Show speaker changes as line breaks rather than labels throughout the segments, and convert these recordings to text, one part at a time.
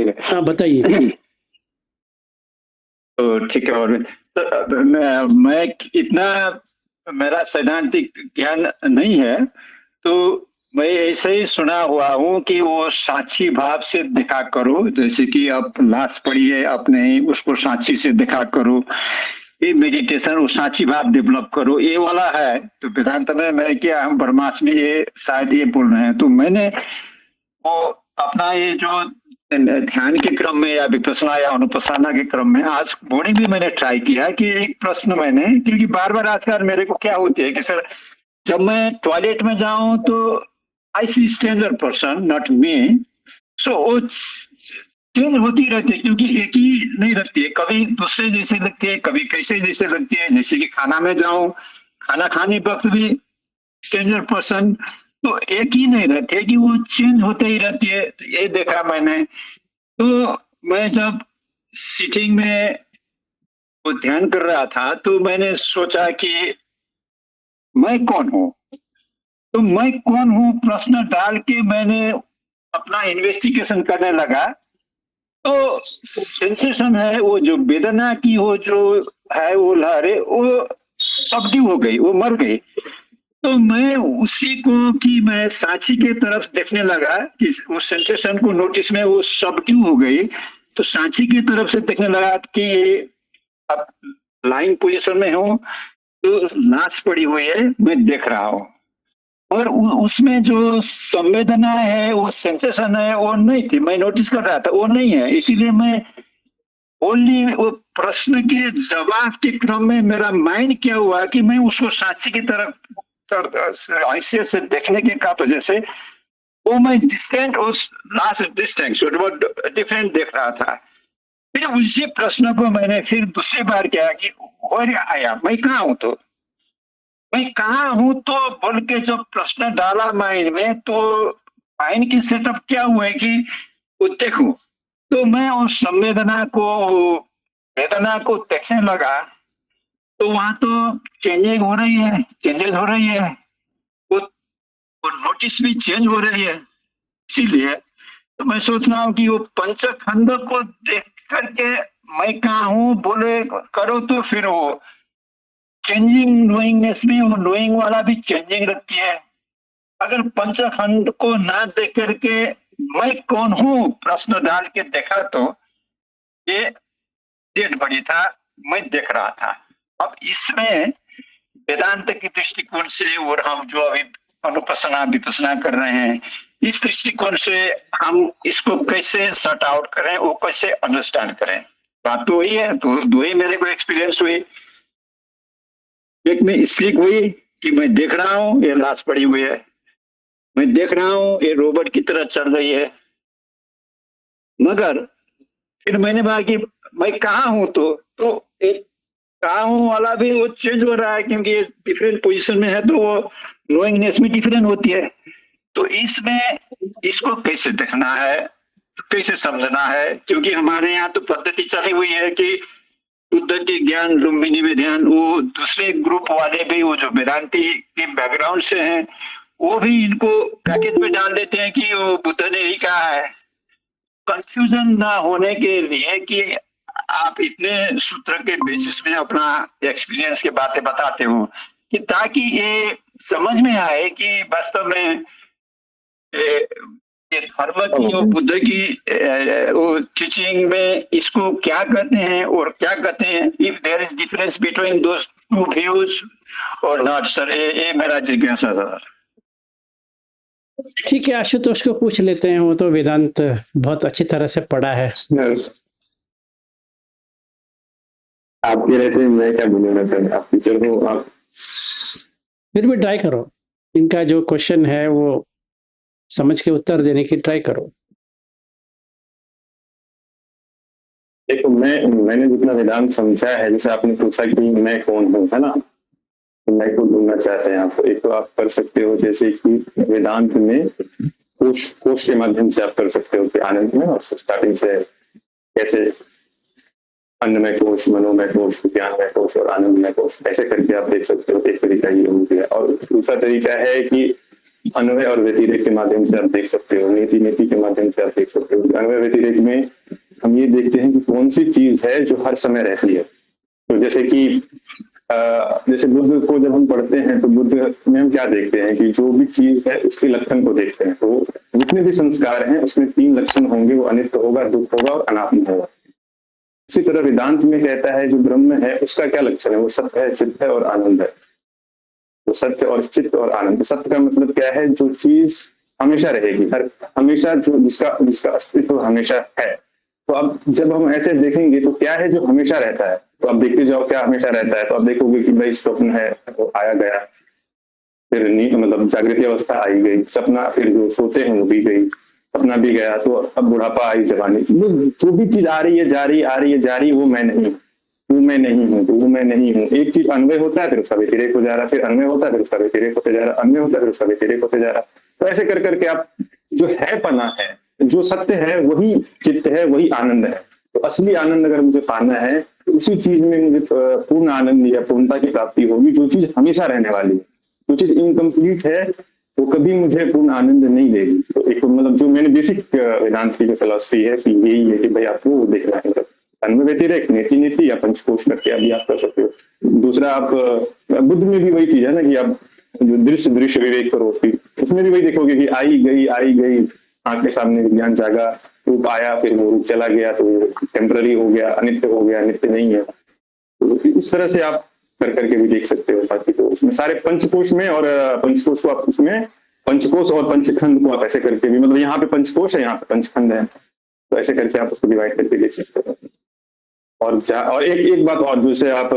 ठीक है।
हाँ बताइए।
तो ठीक है। और तो मैं इतना मेरा सैद्धांतिक ज्ञान नहीं है, तो मैं ऐसे ही सुना हुआ हूँ कि वो साक्षी भाव से देखा करो, जैसे कि आप लाश पड़ी है अपने, उसको साक्षी से देखा करो, ये मेडिटेशन, वो साक्षी भाव डेवलप करो, ये वाला है। तो वेदांत में मैं क्या, हम ब्रह्मास्म में ये शायद ये बोल रहे हैं। तो मैंने वो अपना ये जो ध्यान के क्रम में या विपස්සना या अनुपसाना के क्रम में आज मॉर्निंग भी मैंने ट्राई किया कि एक प्रश्न मैंने, क्योंकि बार बार आजकल मेरे को क्या होती है कि सर जब मैं टॉयलेट में जाऊं तो आई सी स्ट्रेंजर पर्सन नॉट मी, सो वो चेंज होती रहती है, क्योंकि एक ही नहीं रहती है, कभी दूसरे जैसे लगती है, कभी कैसे जैसे लगती है। जैसे कि खाना में जाऊं, खाना खाने वक्त भी स्ट्रेंजर पर्सन, तो एक ही नहीं रहती है कि वो चेंज होते ही रहती है। तो ये देखा मैंने। तो मैं जब सिटिंग में वो ध्यान कर रहा था तो मैंने सोचा कि मैं कौन हूँ। तो मैं कौन हूँ प्रश्न डाल के मैंने अपना इन्वेस्टिगेशन करने लगा। तो सेंसेशन है, वो जो वेदना की वो जो है वो लहरें, वो सबड्यू हो गई, वो मर गई। तो मैं उसी को कि मैं साक्षी के तरफ देखने लगा कि उस सेंसेशन को नोटिस में वो सबड्यू हो गई। तो साक्षी की तरफ से देखने लगा कि अब लाइंग पोजीशन में हूँ, तो लाश पड़ी हुई है, मैं देख रहा हूँ। और उसमें जो संवेदना है, वो सेंसेशन है, वो नहीं थी, मैं नोटिस कर रहा था वो नहीं है। इसीलिए मैं ओनली वो प्रश्न के जवाब के क्रम में मेरा माइंड क्या हुआ कि मैं उसको साक्षी की तरफ हैसियत से देखने के का वजह से वो मैं डिस्टेंट, उस लास्ट डिस्टेंस डिफरेंट देख रहा था। फिर उसी प्रश्न को मैंने फिर दूसरी बार किया कि और आया मैं कहाँ हूं, तो मैं कहाँ हूं तो बोल के जब प्रश्न डाला माइंड में, तो माइंड की सेटअप क्या हुआ है कि वो देखूं। तो मैं उस संवेदना को, वेदना को देखने लगा। तो वहां तो चेंजिंग हो रही है, चेंजेस हो रही है, वो, वो नोटिस भी चेंज हो रही है। इसीलिए तो मैं सोच रहा हूँ कि वो पंचखंड को देख करके मैं कहाँ हूँ बोले करो, तो फिर वो चेंजिंग नोइंगनेस भी, वो नोइंग वाला भी चेंजिंग रखती है। अगर पंचखंड को ना देख करके मैं कौन हूँ प्रश्न डाल के देखा, तो ये डेड बॉडी था, मैं देख रहा था। अब इसमें वेदांत की दृष्टिकोण से और हम जो अभी अनुपसना विपसना कर रहे हैं, इस दृष्टिकोण से हम इसको कैसे सॉर्ट आउट करें, वो कैसे अंडरस्टैंड करें। बात तो वही है, तो दो ही मेरे को एक्सपीरियंस हुई। एक में स्पीक हुई कि मैं देख रहा हूँ ये लाश पड़ी हुई है, मैं देख रहा हूँ ये रोबोट की तरह चल रही है। मगर फिर मैंने कहा कि मैं कहाँ हूँ, तो एक कहाँ हूँ वाला भी वो चेंज हो रहा है, क्योंकि डिफरेंट पोजीशन में है, तो वो नोइंगनेस में डिफरेंट होती है। तो इसमें इसको कैसे देखना है, कैसे समझना है, क्योंकि हमारे यहाँ तो पद्धति चली हुई है कि शुद्ध के ज्ञान लुम्बिनी में ध्यान। वो दूसरे ग्रुप वाले भी, वो जो वेदांती के बैकग्राउंड से हैं, वो भी इनको पैकेज में डाल देते हैं कि वो बुद्ध ने ही कहा है। कंफ्यूजन ना होने के लिए कि आप इतने सूत्र के बेसिस में अपना एक्सपीरियंस की बातें बताते हो, कि ताकि ये समझ में आए कि वास्तव में ये धर्म की और बुद्ध की वो टीचिंग में इसको क्या कहते हैं और क्या कहते हैं, if there is difference between those two views और नॉट। सर ये मेरा जिज्ञासा था।
ठीक है, आशुतोष को पूछ लेते हैं, वो तो वेदांत बहुत अच्छी तरह से पढ़ा है।
आपके रहते मैं क्या बोलूंगा सर, आप टीचर हो, आप
फिर भी ट्राई करो, इनका जो क्वेश्चन है वो समझ के उत्तर देने की ट्राई करो।
देखो मैंने जितना वेदांत समझा है, जैसे आपने पूछा कि मैं कौन हूँ, है ना, तो मैं को ढूंढना चाहते हैं आप, एक तो आप कर सकते हो जैसे कि वेदांत में कोश के माध्यम से आप कर सकते हो कि आनंद में, और स्टार्टिंग से कैसे अन्नमय कोश, मनोमय कोश, ज्ञानमय कोश और आनंदमय कोश, ऐसे करके आप देख सकते हो। एक तरीका ये हो गया। और दूसरा तरीका है कि अन्वय और व्यतिरेक के माध्यम से आप देख सकते हो, नीति नीति के माध्यम से आप देख सकते हो। अन्वय व्यतिरेक में हम ये देखते हैं कि कौन सी चीज है जो हर समय रहती है। तो जैसे कि जैसे बुद्ध को जब हम पढ़ते हैं तो बुद्ध में हम क्या देखते हैं कि जो भी चीज है उसके लक्षण को देखते हैं। तो जितने भी संस्कार हैं उसमें 3 लक्षण होंगे, वो अनित्य होगा, दुख होगा और अनात्म होगा। उसी तरह वेदांत में कहता है जो ब्रह्म है उसका क्या लक्षण है, वो सत्य है, चित्त है और आनंद है। तो सत्य और चित्त और आनंद, सत्य का मतलब क्या है, जो चीज हमेशा रहेगी, हर हमेशा जो जिसका अस्तित्व हमेशा है। तो अब जब हम ऐसे देखेंगे तो क्या है जो हमेशा रहता है, तो आप देखते जाओ क्या हमेशा रहता है। तो आप देखोगे कि भाई स्वप्न है वो आया गया, फिर मतलब जागृति अवस्था आई गई, सपना, फिर जो सोते हैं वो भी गई, सपना भी गया, तो अब बुढ़ापा आई, जवानी, जो भी चीज आ रही है जा रही है, आ रही है जा रही है, वो मैं नहीं हूँ, वो मैं नहीं हूँ, वो मैं नहीं हूँ। एक चीज अन्वय होता है फिर उसका व्यतिरेक हो जा रहा है, फिर अन्वय होता है फिर उसका व्यतिरेक होते जा रहा है, अन्वय होता है फिर उसका व्यतिरेक होते जा रहा है। तो ऐसे कर करके आप जो है पना है, जो सत्य है वही चित्त है, वही आनंद है। तो असली आनंद अगर मुझे पाना है तो उसी चीज में मुझे पूर्ण आनंद या पूर्णता की प्राप्ति होगी, जो चीज हमेशा रहने वाली है। जो चीज इनकम्प्लीट है वो कभी मुझे पूर्ण आनंद नहीं देगी। तो एक मतलब जो मैंने बेसिक वेदांत की जो फिलॉसफी है कि यही है कि भाई आपको वो देखना है, मतलब अन्वय व्यतिरेक, नीति नीति या पंचकोश करके अभी आप कर सकते हो। दूसरा आप बुद्ध में भी वही चीज है ना कि आप जो दृश्य विवेक करो, उसमें भी वही देखोगे कि आई गई आंख के सामने विज्ञान जागा, रूप आया, फिर वो रूप चला गया, तो टेम्पररी हो गया, अनित्य हो गया, नित्य नहीं है। तो इस तरह से आप कर करके भी देख सकते हो। बाकी तो उसमें सारे पंचकोश में, और पंचकोश को आप उसमें पंचकोश और पंचखंड को आप ऐसे करके भी, मतलब यहाँ पे पंचकोश है, यहाँ पे पंचखंड है, तो ऐसे करके आप उसको डिवाइड करके देख सकते हो। और एक बात और, जैसे आप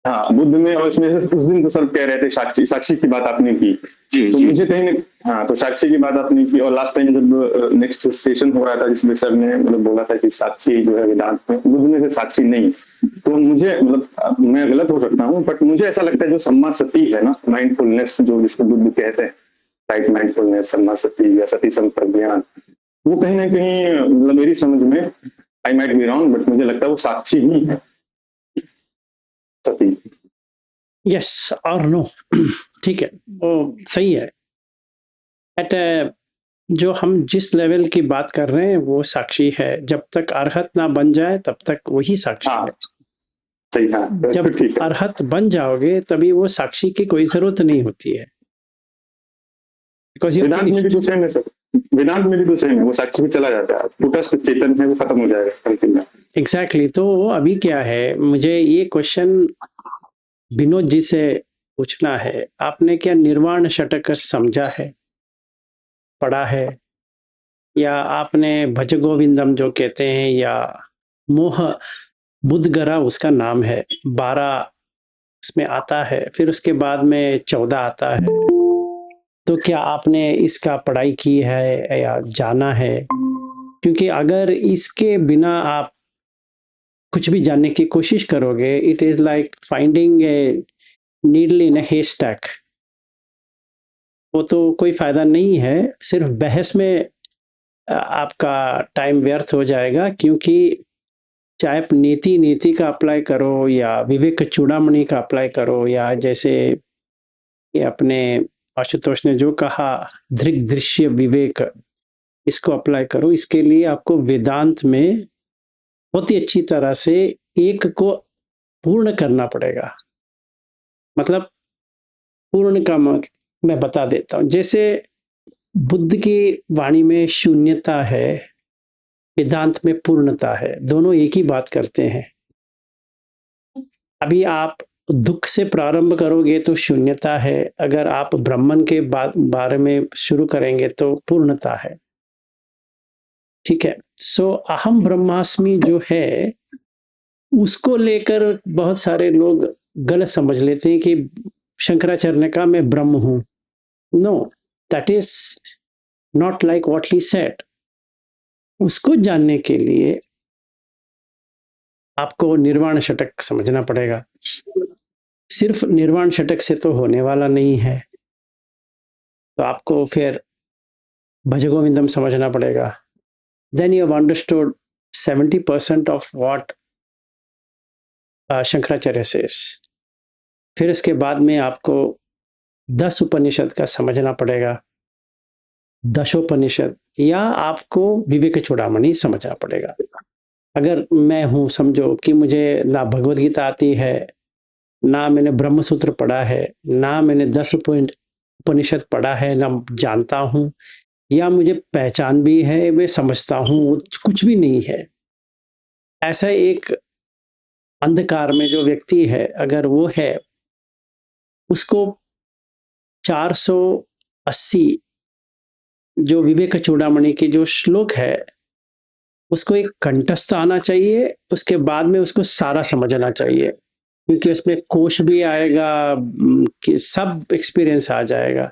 हाँ बुद्ध में, और इसमें उस दिन तो सब कह रहे थे साक्षी की बात आपने की, तो मुझे कहीं न हाँ, तो साक्षी की बात आपने की। और लास्ट टाइम जब नेक्स्ट सेशन हो रहा था जिसमें सर ने मतलब बोला था कि साक्षी जो है वेदांत में, बुद्ध में से साक्षी नहीं, तो मुझे मतलब मैं गलत हो सकता हूँ, बट मुझे ऐसा लगता है जो सम्मा सती है ना, माइंडफुलनेस जो जिसको बुद्ध कहते हैं, राइट माइंडफुलनेस, सम्मा सती या सती संप्रज्ञान, वो कहीं ना कहीं मतलब मेरी समझ में, I might be wrong, but मुझे लगता है वो साक्षी ही है, सती।
यस और नो ठीक है, वो सही है। एट जो हम जिस लेवल की बात कर रहे हैं वो साक्षी है, जब तक अरहत ना बन जाए तब तक वही साक्षी
हाँ,
है।
सही, हाँ,
जब
ठीक है।
अरहत बन जाओगे तभी वो साक्षी की कोई जरूरत नहीं होती है, बिकॉज यू
वेदांत में भी तो सेम है सर, वेदांत में भी तो सेम है, वो साक्षी में चला जाता है, कुटस्थ चेतन है वो खत्म हो जाएगा अंतिम में।
एग्जैक्टली। तो अभी क्या है, मुझे ये क्वेश्चन विनोद जी से पूछना है, आपने क्या निर्वाण षटक समझा है, पढ़ा है, या आपने भज गोविंदम जो कहते हैं, या मोह बुद्धगरा उसका नाम है, 12 इसमें आता है, फिर उसके बाद में 14 आता है, तो क्या आपने इसका पढ़ाई की है या जाना है? क्योंकि अगर इसके बिना आप कुछ भी जानने की कोशिश करोगे, it is like finding a needle in a haystack, वो तो कोई फायदा नहीं है, सिर्फ बहस में आपका टाइम व्यर्थ हो जाएगा। क्योंकि चाहे आप नीति का अप्लाई करो या विवेक चूड़ामणि का अप्लाई करो, या जैसे ये अपने आशुतोष ने जो कहा दृग दृश्य विवेक, इसको अप्लाई करो। इसके लिए आपको वेदांत में बहुत ही अच्छी तरह से एक को पूर्ण करना पड़ेगा। मतलब पूर्ण का मतलब मैं बता देता हूँ, जैसे बुद्ध की वाणी में शून्यता है, वेदांत में पूर्णता है, दोनों एक ही बात करते हैं। अभी आप दुख से प्रारंभ करोगे तो शून्यता है, अगर आप ब्रह्मन के बारे में शुरू करेंगे तो पूर्णता है। ठीक है, सो अहम ब्रह्मास्मि जो है उसको लेकर बहुत सारे लोग गलत समझ लेते हैं कि शंकराचार्य ने कहा मैं ब्रह्म हूं। No, that is not like what he said. उसको जानने के लिए आपको निर्वाण षटक समझना पड़ेगा। सिर्फ निर्वाण षटक से तो होने वाला नहीं है, तो आपको फिर भज गोविंदम समझना पड़ेगा। Then you have understood 70% of what Shankaracharya says. फिर इसके बाद में आपको 10 उपनिषद का समझना पड़ेगा, दशोपनिषद, या आपको विवेक चूड़ामणि समझना पड़ेगा। अगर मैं हूँ, समझो कि मुझे ना भगवद गीता आती है, ना मैंने ब्रह्म सूत्र पढ़ा है, ना मैंने 10 उपनिषद पढ़ा है, ना जानता हूँ, या मुझे पहचान भी है, मैं समझता हूँ, कुछ भी नहीं है, ऐसा एक अंधकार में जो व्यक्ति है, अगर वो है, उसको 480 जो विवेक चूड़ामणि की जो श्लोक है, उसको एक कंठस्थ आना चाहिए, उसके बाद में उसको सारा समझना चाहिए, क्योंकि उसमें कोश भी आएगा, कि सब एक्सपीरियंस आ जाएगा।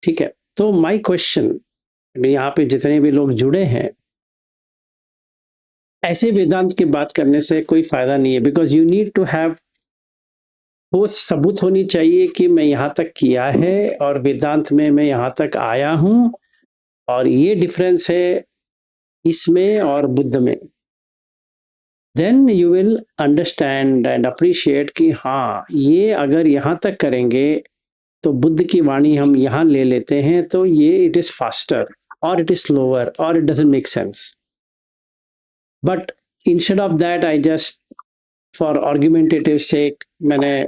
ठीक है, तो माय क्वेश्चन, यहाँ पे जितने भी लोग जुड़े हैं, ऐसे वेदांत की बात करने से कोई फायदा नहीं है, because you need to have वो सबूत होनी चाहिए कि मैं यहाँ तक किया है और वेदांत में मैं यहाँ तक आया हूँ, और ये डिफरेंस है इसमें और बुद्ध में। Then you will understand and appreciate कि हाँ, ये अगर यहाँ तक करेंगे तो बुद्ध की वाणी हम यहाँ ले लेते हैं, तो ये इट इज फास्टर और इट इज स्लोअर और it doesn't make sense. But instead of that, I just for argumentative sake मैंने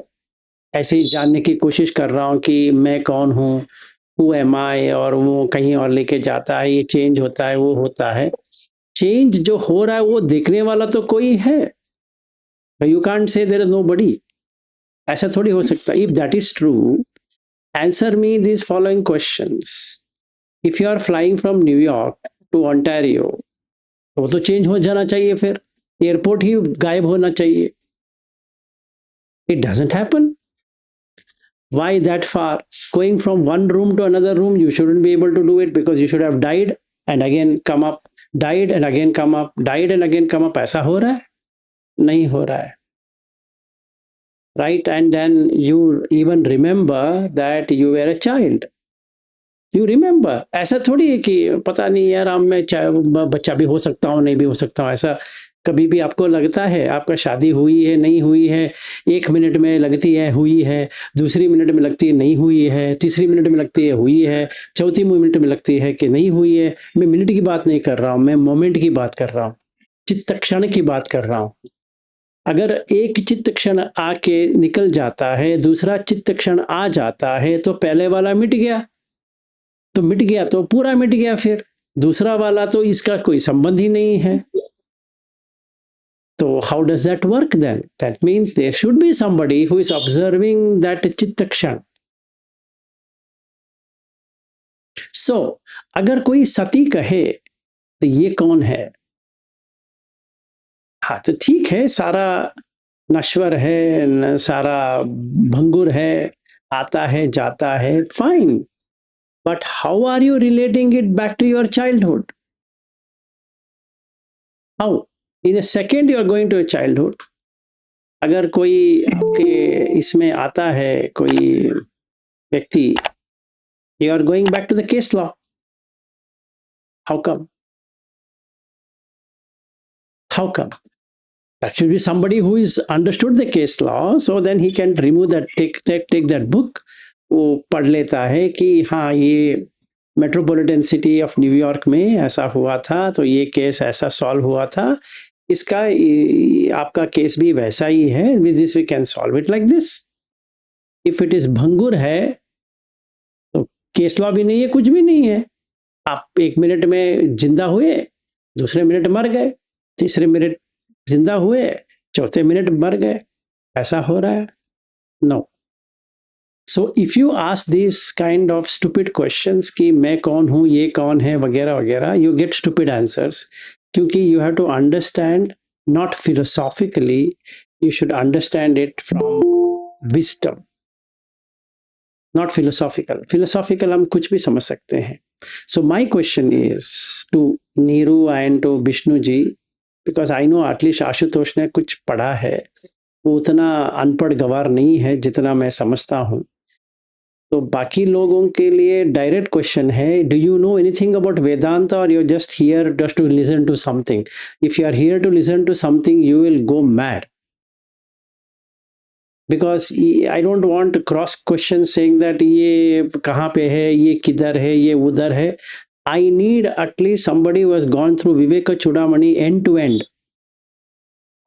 ऐसे ही जानने की कोशिश कर रहा हूँ कि मैं कौन हूँ, हु एम आई, और वो कहीं और लेके जाता है, ये चेंज होता है, वो होता है। चेंज जो हो रहा है वो देखने वाला तो कोई है, you can't say there is nobody, ऐसा थोड़ी हो सकता। If that is true, answer me this following questions. If you are flying from New York to Ontario, वो तो चेंज हो जाना चाहिए, फिर एयरपोर्ट ही गायब होना चाहिए। It doesn't happen. Why that far? Going from one room to another room, you shouldn't be able to do it, because you should have died and again come up, died and again come up, died and again come up. ऐसा हो रहा है? नहीं हो रहा है, right? And then you even remember that you were a child. You remember. ऐसा थोड़ी है कि पता नहीं यार, मैं बच्चा भी हो सकता हूँ, नहीं भी हो सकता हूँ, ऐसा कभी भी आपको लगता है? आपका शादी हुई है, नहीं हुई है, 1 मिनट में लगती है हुई है, दूसरी मिनट में लगती है नहीं हुई है, तीसरी मिनट में लगती है हुई है, चौथी मिनट में लगती है कि नहीं हुई है। मैं मिनट की बात नहीं कर रहा हूँ, मैं मोमेंट की बात कर रहा हूँ, चित्त क्षण की बात कर रहा हूँ। अगर एक चित्त क्षण आके निकल जाता है, दूसरा चित्त क्षण आ जाता है, तो पहले वाला मिट गया, तो मिट गया तो पूरा मिट गया, फिर दूसरा वाला तो इसका कोई संबंध ही नहीं है। So how does that work then? That means there should be somebody who is observing that chitta kshan. So अगर कोई सती कहे तो ये कौन है? हाँ, तो ठीक है, सारा नश्वर है, सारा भंगुर है, आता है जाता है, fine. But how are you relating it back to your childhood? How? In a second you are going to a childhood. अगर कोई आपके इसमें आता है, कोई व्यक्ति, you are going back to the case law. How come? How come? That should be somebody who is understood the case law, so then he can remove that, take that book, वो पढ़ लेता है कि हाँ, ये metropolitan city of New York में ऐसा हुआ था, तो ये केस ऐसा सॉल्व हुआ था, इसका आपका केस भी वैसा ही है, with this we can solve it like this. If it is भंगुर है तो केस लॉ भी नहीं है, कुछ भी नहीं है। आप 1 मिनट में जिंदा हुए, दूसरे मिनट मर गए, तीसरे मिनट जिंदा हुए, चौथे मिनट मर गए, ऐसा हो रहा है? No. So if you ask this kind of stupid questions कि मैं कौन हूँ, ये कौन है, वगैरह वगैरह, यू गेट स्टूपिड आंसर्स, क्योंकि you have to understand not philosophically, you should understand it from wisdom, not philosophical. Philosophical हम कुछ भी समझ सकते हैं। So my question is to Neeru and to Vishnu ji, because I know at least Ashutosh ने कुछ पढ़ा है, वो उतना अनपढ़ गवार नहीं है जितना मैं समझता हूँ। तो बाकी लोगों के लिए डायरेक्ट क्वेश्चन है, do you know anything about Vedanta, और you just here just to listen to something? If you are here to listen to something, you will go mad. because I don't want to cross question saying that ये कहाँ पे है, ये किधर है, ये उधर है. I need at least somebody who has gone through Viveka Chudamani end to end,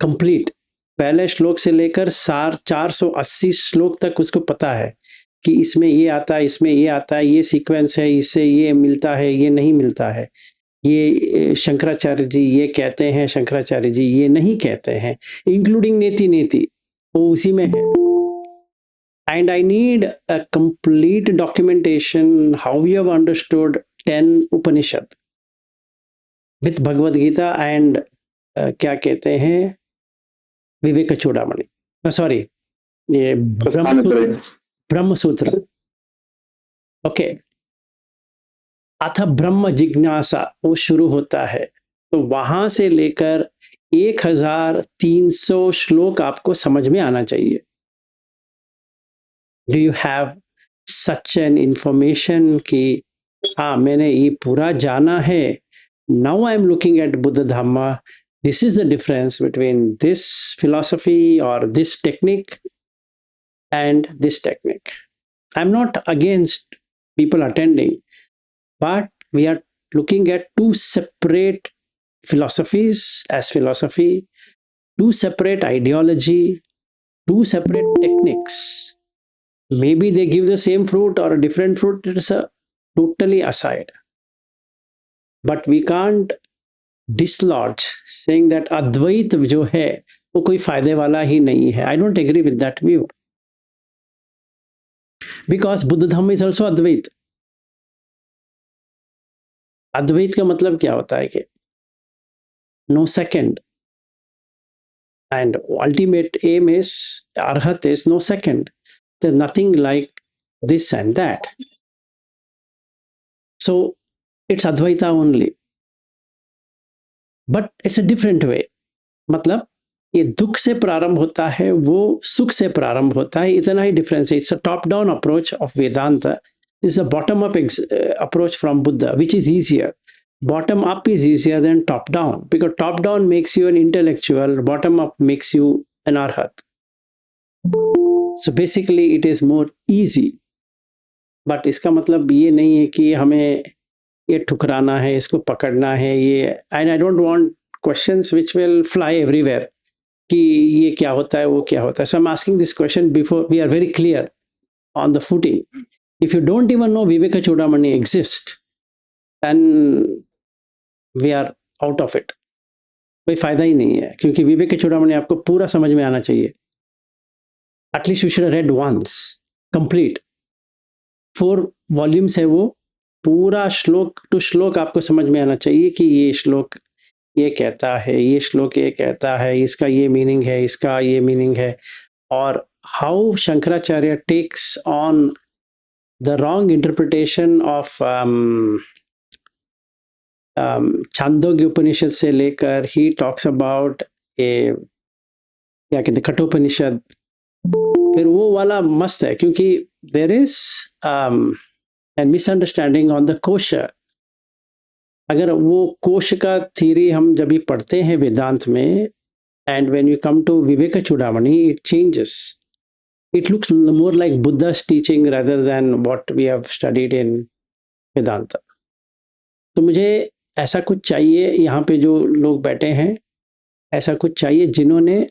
complete. पहले श्लोक से लेकर 480 श्लोक तक उसको पता है कि इसमें ये आता है, इसमें ये आता है, ये सीक्वेंस है, इससे ये मिलता है, ये नहीं मिलता है, ये शंकराचार्य जी ये कहते हैं, शंकराचार्य जी ये नहीं कहते हैं, इंक्लूडिंग नेति नेति वो उसी में है. And I need a complete documentation how you have understood 10 Upanishad with Bhagavad Gita and क्या कहते हैं विवेक चूड़ामणि, सॉरी ये ब्रह्म सूत्र. ओके, अथ ब्रह्म जिज्ञासा वो शुरू होता है, तो वहां से लेकर 1300 श्लोक आपको समझ में आना चाहिए. Do you have such an information कि हाँ मैंने ये पूरा जाना है. Now I am looking at Buddha Dhamma. This is the difference between this philosophy or this technique and this technique. I'm not against people attending, but we are looking at two separate philosophies as philosophy, two separate ideology, two separate techniques. Maybe they give the same fruit or a different fruit, it's a totally aside. But we can't dislodge saying that Advait जो है वो कोई फायदे वाला ही नहीं है. I don't agree with that view. Because Buddha Dhamma is also Advait. Advait का मतलब क्या होता है कि no second. And ultimate aim is, Arhat is no second. There's nothing like this and that. So it's Advaita only. But it's a different way. मतलब ये दुख से प्रारंभ होता है, वो सुख से प्रारंभ होता है, इतना ही डिफरेंस है. It's a top down approach of Vedanta. This a bottom up approach from Buddha, which is easier. Bottom up is easier than top down, because top down makes you an intellectual, bottom up makes you an arhat. So basically it is more easy. But इसका मतलब ये नहीं है कि हमें ये ठुकराना है, इसको पकड़ना है, ये. And I don't want questions which will fly everywhere कि ये क्या होता है, वो क्या होता है. So I'm asking this question before we are very clear on the footing. If you don't even know Viveka Chudamani exists, then we are out of it. कोई फायदा ही नहीं है, क्योंकि विवेक चूड़ामणि आपको पूरा समझ में आना चाहिए. At least you should have read once, complete. 4 volumes है वो, पूरा श्लोक टू श्लोक आपको समझ में आना चाहिए कि ये श्लोक ये कहता है, ये श्लोक ये कहता है, इसका ये मीनिंग है, इसका ये मीनिंग है. और how Shankaracharya takes on the wrong interpretation of Chhandogya Upanishad से लेकर ही टॉक्स अबाउट ए क्या कहते हैं कठोपनिषद. फिर वो वाला मस्त है, क्योंकि there is an misunderstanding on the कोश. अगर वो कोश का थ्योरी हम जब भी पढ़ते हैं वेदांत में, and when you come to Vivek Chudamani, it changes. It looks more like Buddha's teaching rather than what we have studied in Vedanta. तो मुझे ऐसा कुछ चाहिए, यहाँ पे जो लोग बैठे हैं ऐसा कुछ चाहिए जिन्होंने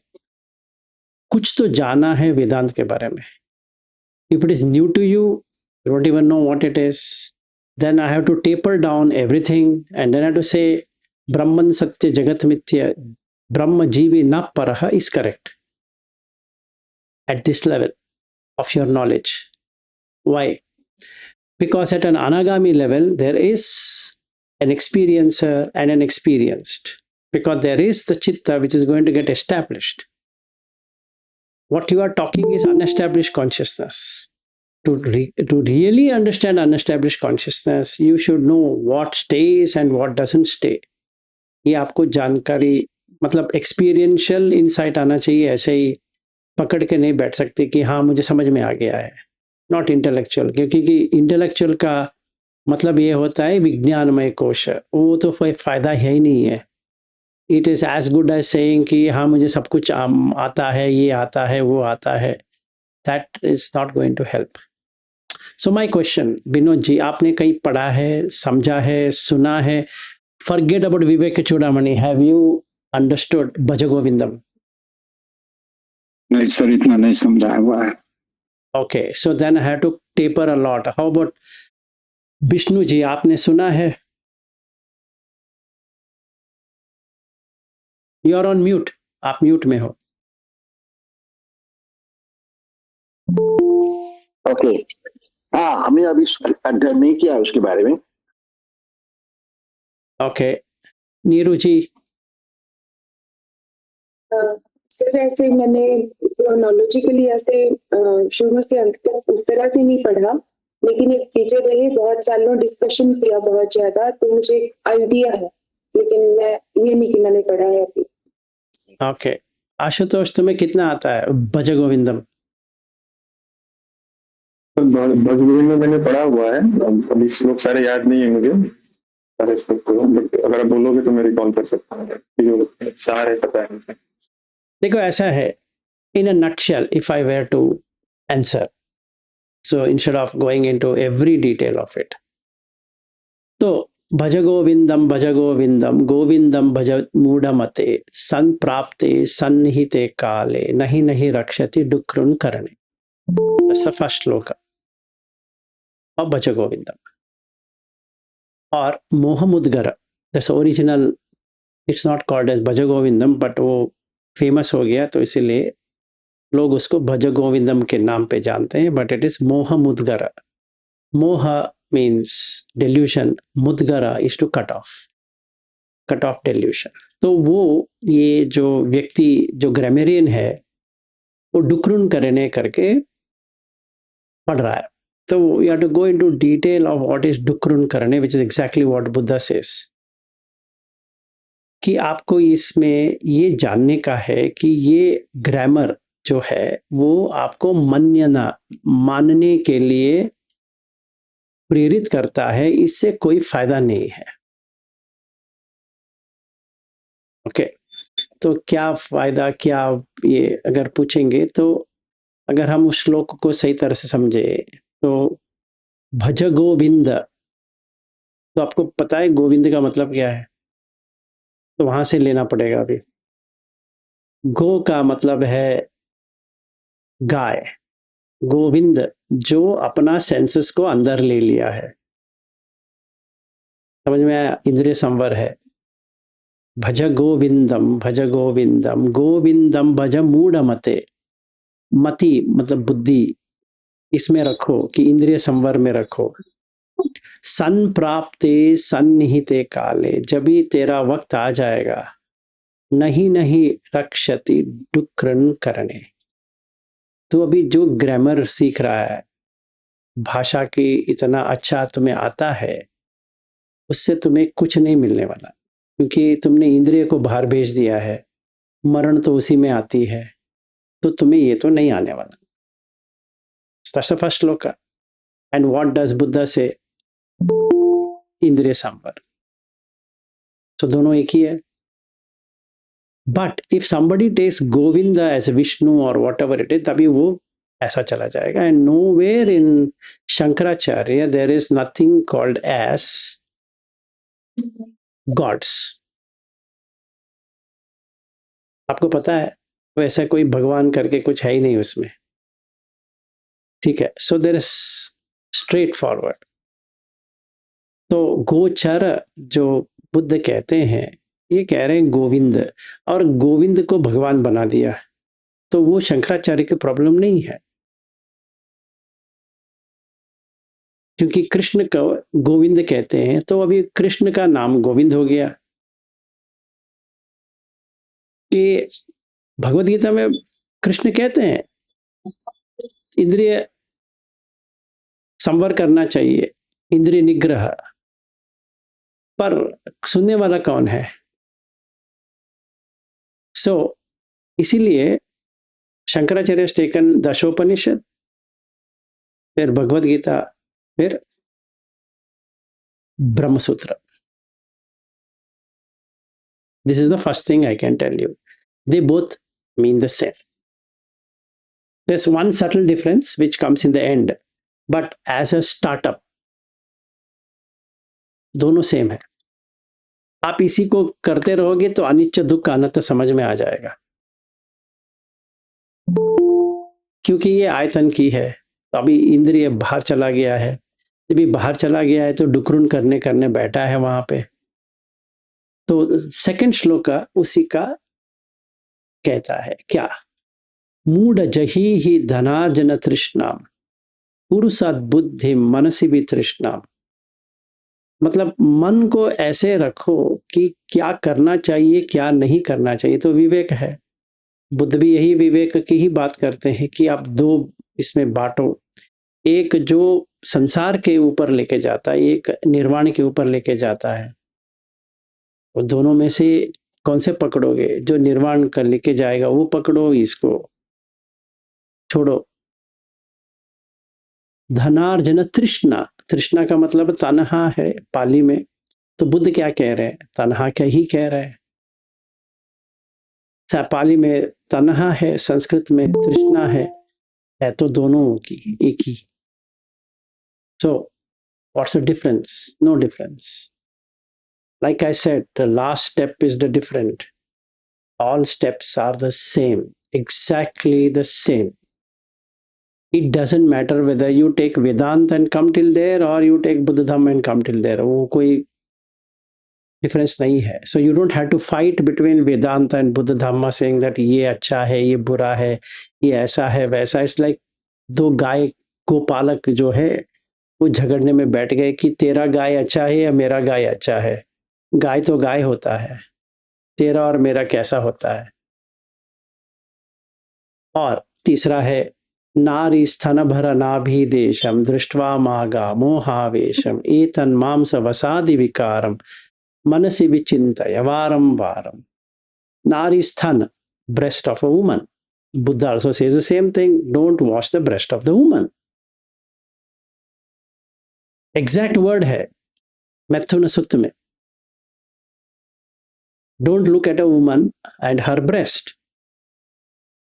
कुछ तो जाना है वेदांत के बारे में. If it is new to you, you don't even know what it is, then I have to taper down everything and then I have to say Brahman Satya Jagat Mithya, Brahma Jivi Na Paraha is correct at this level of your knowledge. Why? Because at an anagami level, there is an experiencer and an experienced. Because there is the chitta which is going to get established. What you are talking is unestablished consciousness. To really understand unestablished consciousness, you should know what stays and what doesn't stay. ये आपको जानकारी, मतलब experiential insight आना चाहिए. ऐसे ही पकड़ के नहीं बैठ सकते कि हाँ मुझे समझ में आ गया है. नॉट इंटेलेक्चुअल, क्योंकि इंटेलेक्चुअल का मतलब ये होता है विज्ञानमय कोश. वो तो फायदा है ही नहीं है. It is as good as saying कि हाँ मुझे सब कुछ आता है, ये आता है, वो आता है. that is not going to help. So my question, Vinod ji, आपने कहीं पढ़ा है, समझा है, सुना है? Forget about Vivek Chudamani. Have you understood Bhaja Govindam?
नहीं सर, इतना नहीं समझा हुआ है।
Okay, so then I have to taper a lot. How about Vishnu ji, आपने सुना है? You are on mute. आप म्यूट में हो।
ओके, हाँ, हमें अभी अध्ययन नहीं किया है उसके बारे में।
Okay, नीरू जी।
सर ऐसे मैंने क्रोनोलॉजिकली ऐसे शुरू से अंत तक उस तरह से नहीं पढ़ा, लेकिन एक टीचर रही, बहुत सालों डिस्कशन किया बहुत ज्यादा, तो मुझे एक आइडिया है, लेकिन मैं ये नहीं कि मैंने पढ़ा है अभी।
Okay, आशुतोष, तुम्हें कितना आता है भज गोविंदम?
भज गोविंद में मैंने पढ़ा हुआ है, अभी श्लोक सारे याद नहीं है मुझे सारे श्लोक को, बट अगर आप बोलोगे तो मैं रिकॉल कर सकता हूँ, जो सारे पता है मुझे।
देखो, ऐसा है, in a nutshell, if I were to answer, so instead of going into every detail of it, तो भज गोविंदम गोविंदम भज मूढ़मते संप्राप्ते सन्निहिते काले नहीं नहीं रक्षति डुक्रुन करणे। That's the first श्लोक of भज गोविंदम। और मोहमुद्गर, that's original, it's not called as भज गोविंदम, but वो फेमस हो गया तो इसीलिए लोग उसको भज गोविंदम के नाम पे जानते हैं, बट इट इज मोहमुद्गर। मोह मीन्स delusion, मुद्गरा is to cut off delusion। तो वो ये जो व्यक्ति जो ग्रामेरियन है वो डुक्रुन करने करके पढ़ रहा है, तो you have to go into detail of what is डुक्रुन करने, which is exactly what Buddha says, कि आपको इसमें ये जानने का है कि ये ग्रामर जो है वो आपको मानने के लिए प्रेरित करता है, इससे कोई फायदा नहीं है। ओके, तो क्या फायदा, क्या ये अगर पूछेंगे तो अगर हम उस श्लोक को सही तरह से समझे तो भज गोविंद, तो आपको पता है गोविंद का मतलब क्या है, तो वहां से लेना पड़ेगा। अभी गो का मतलब है गाय, गोविंद जो अपना सेंसेस को अंदर ले लिया है, समझ में आया? इंद्रिय संवर है। भज गोविंदम गोविंदम भज मूढ़मते, मति मतलब बुद्धि, इसमें रखो कि इंद्रिय संवर में रखो। संप्राप्ते सन्निहिते काले, जब भी तेरा वक्त आ जाएगा, नहीं नहीं रक्षति डुक्रन करने। तो अभी जो ग्रामर सीख रहा है, भाषा की इतना अच्छा तुम्हें आता है, उससे तुम्हें कुछ नहीं मिलने वाला, क्योंकि तुमने इंद्रिय को बाहर भेज दिया है, मरण तो उसी में आती है, तो तुम्हें ये तो नहीं आने वाला। That's the first shloka. And what does Buddha say? Indriya samvara. तो दोनों एक ही है। But if somebody takes Govinda as Vishnu और वॉट एवर इट इज, तभी वो ऐसा चला जाएगा। And nowhere in Shankaracharya there is nothing called as gods। आपको पता है वैसा कोई भगवान करके कुछ है ही नहीं उसमें, ठीक है? So there is straight forward. तो गोचर जो बुद्ध कहते हैं, ये कह रहे हैं गोविंद, और गोविंद को भगवान बना दिया, तो वो शंकराचार्य की प्रॉब्लम नहीं है, क्योंकि कृष्ण को गोविंद कहते हैं, तो अभी कृष्ण का नाम गोविंद हो गया। ये भगवत गीता में कृष्ण कहते हैं इंद्रिय संवर करना चाहिए, इंद्रिय निग्रह, पर सुनने वाला कौन है? सो इसीलिए शंकराचार्य टेकन दशोपनिषद, फिर भगवत गीता, फिर Brahmasutra. This is the first thing I can tell you, they both mean the same. there's one subtle difference which comes in the end, but as a startup दोनों सेम है. आप इसी को करते रहोगे तो अनित्य दुख अनंत समझ में आ जाएगा, क्योंकि ये आयतन की है. तो अभी इंद्रिय बाहर चला गया है, जब बाहर चला गया है तो डुकरुन करने बैठा है वहां पे. तो सेकंड श्लोक का उसी का कहता है क्या, मूढ़ जही ही धनार्जन तृष्णाम पुरुषाद बुद्धि मनसी भी तृष्णाम. मतलब मन को ऐसे रखो कि क्या करना चाहिए क्या नहीं करना चाहिए, तो विवेक है. बुद्ध भी यही विवेक की ही बात करते हैं कि आप दो इसमें बांटो, एक जो संसार के ऊपर लेके जाता है, एक निर्वाण के ऊपर लेके जाता है. और दोनों में से कौन से पकड़ोगे? जो निर्वाण कर लेके जाएगा वो पकड़ो, इसको छोड़ो. धनार्जन तृष्णा, तृष्णा का मतलब तन्हा है पाली में. तो बुद्ध क्या कह रहे हैं? तन्हा क्या ही कह रहे हैं. पाली में तन्हा है, संस्कृत में तृष्णा है तो दोनों की एक ही. So what's the difference? No difference. Like I said, the last step is the different. All steps are the same, exactly the same. It doesn't matter whether you take Vedanta and come till there or you take Buddha Dhamma and come till there. वो कोई difference नहीं है. So you don't have to fight between Vedanta and Buddha Dhamma saying that ये अच्छा है, ये बुरा है, ये ऐसा है, वैसा. It's like दो गाय गोपालक जो है वो झगड़ने में बैठ गए कि तेरा गाय अच्छा है या मेरा गाय अच्छा है. गाय तो गाय होता है, तेरा और मेरा कैसा होता है. और तीसरा है नारी स्तन भर नाभि देशम दृष्ट्वा मागा मोहावेशम एतन मांस वसादि विकारम मनसि विचिंतय वारम वारम. Nari sthan, breast of a woman. Buddha also says the same thing. Don't wash the breast of the woman. Exact word है मैथुन सूत्र में. Don't look at a woman and her breast.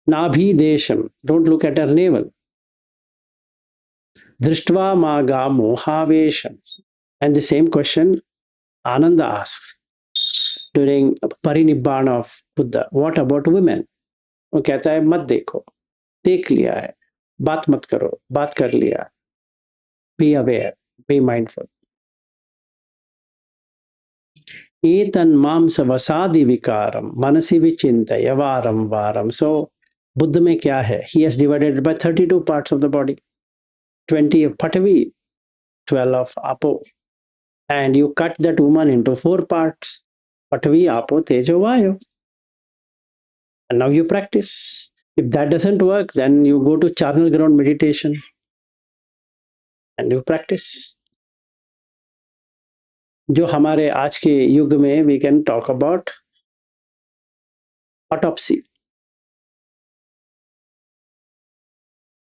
Nabhi desham. Don't look at her navel. Drishtva maga mohavesham. And the same question Ananda asks during Parinibbana of Buddha. What about women? वो कहता है मत देखो, देख लिया है, बात मत करो, बात कर लिया. Be aware, be mindful. एतन मांस वसादि विकारम मनसि विचिंतय वारम वारम. So बुद्ध में क्या है? He has divided by 32 parts of the body. 20 of Patavi, 12 of Apo. And you cut that woman into 4 parts. Patavi, Apo, Tejo, Vayu. And now you practice. If that doesn't work, then you go to charnel ground meditation and you practice. जो हमारे आज के युग में we can talk about autopsy.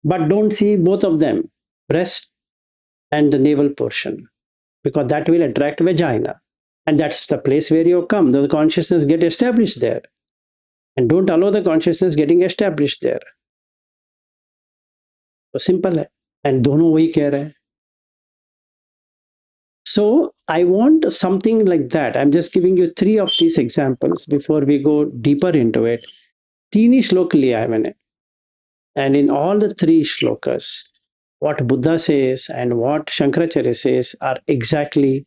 But don't see both of them, breast and the navel portion, because that will attract vagina. And that's the place where you come. The consciousness get established there. And don't allow the consciousness getting established there. तो simple है. And दोनों वही कह रहे हैं. So I want something like that. I'm just giving you 3 of these examples before we go deeper into it. 3 ही श्लोक लिया है मैंने. And in all the 3 shlokas, what Buddha says and what Shankaracharya says are exactly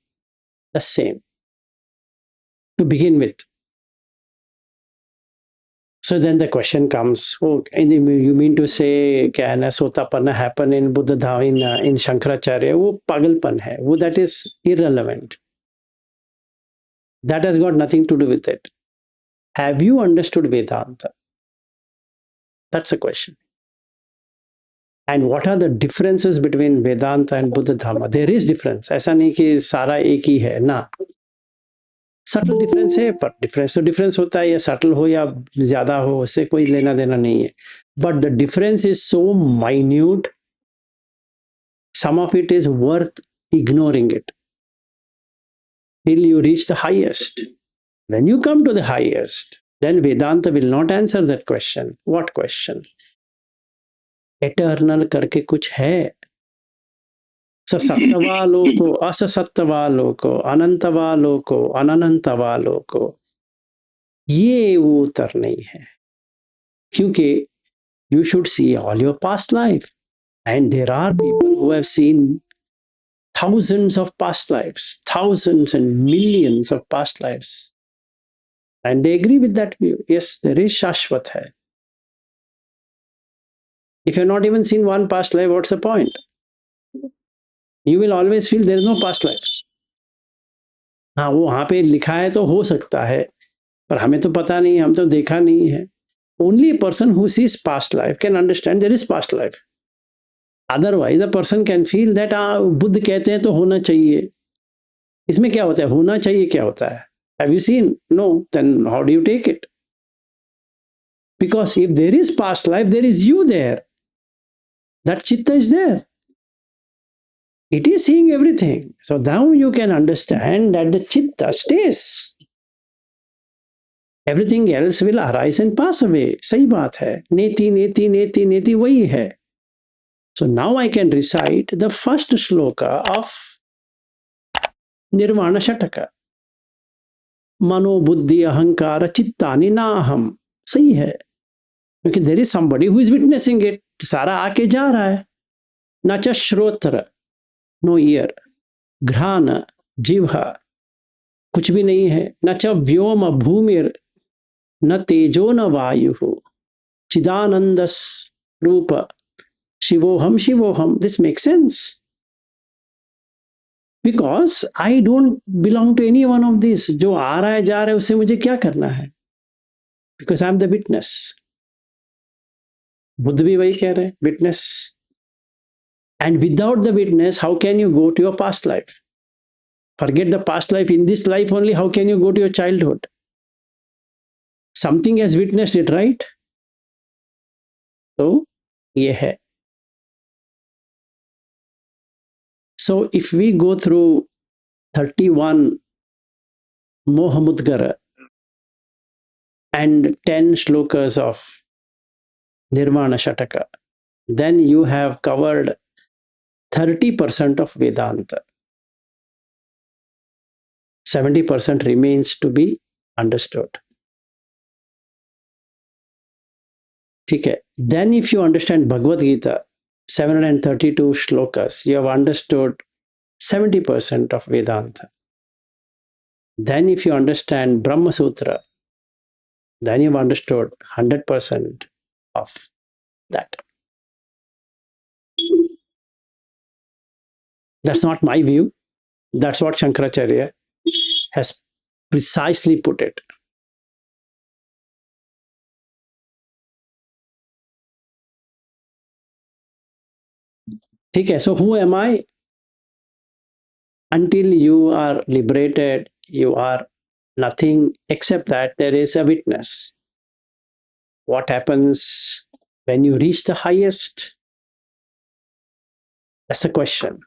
the same to begin with. So then the question comes, oh, you mean to say, can a sotapanna happen in Buddha Dhamma, in Shankaracharya? वो पागलपन है. वो that is irrelevant. That has got nothing to do with it. Have you understood Vedanta? That's the question. And what are the differences between Vedanta and Buddha Dhamma? There is difference. ऐसा नहीं कि सारा एक ही है ना. Subtle difference है, पर डिफरेंस तो डिफरेंस होता है, या सटल हो या ज्यादा हो, उससे कोई लेना देना नहीं है. But the difference is so minute, some of it is worth ignoring it till you reach the highest. When you come to the highest, then Vedanta will not answer that question. What question? Eternal करके कुछ है, सत्य लोको, असत्य लोको, अनंत लोको, अनंत लोको, ये वो उत्तर नहीं है। क्योंकि you should see all your past life, and there are people who have seen thousands of past lives, thousands and millions of past lives, and they agree with that view. Yes, there is shashvat hai. If you've not even seen one past life, what's the point? You will always feel there is no past life. हाँ, वो वहां पे लिखा है तो हो सकता है, पर हमें तो पता नहीं, हम तो देखा नहीं है. Only a person who sees past life can understand there is past life. Otherwise, a person can feel that Buddha कहते हैं तो होना चाहिए. इसमें क्या होता है? होना चाहिए क्या होता है? Have you seen? No. Then how do you take it? Because if there is past life, there is you there. That chitta is there. It is seeing everything. So now you can understand that the chitta stays. Everything else will arise and pass away. सही बात है. नेति नेति नेति नेति वही है. So now I can recite the first shloka of Nirvana Shataka. Mano buddhi ahankara chittani naham. सही है. क्योंकि there is somebody who is witnessing it. सारा आके जा रहा है. न च श्रोत्र, no ear, घ्राण, जिह्वा, कुछ भी नहीं है. न च व्योम भूमिर, न तेजो न वायु, चिदानंद रूप, शिवोहम शिवोहम. This makes sense. Because I don't belong to any one of these. जो आ रहा है जा रहा है उससे मुझे क्या करना है? Because I am the witness. Buddha भी वही कह रहे हैं, witness. And without the witness, how can you go to your past life? Forget the past life. In this life only, how can you go to your childhood? Something has witnessed it, right? So, ये है. So, if we go through 31 Mohamudgara and 10 shlokas of Nirvana Shataka, then you have covered 30% of Vedanta. 70% remains to be understood. ठीक है. Then if you understand Bhagavad Gita, 732 shlokas, you have understood 70% of Vedanta. Then if you understand Brahma Sutra, then you've understood 100% of that. That's not my view. That's what Shankaracharya has precisely put it. ठीक है. So who am I? Until you are liberated, you are nothing except that there is a witness. What happens when you reach the highest? That's the question.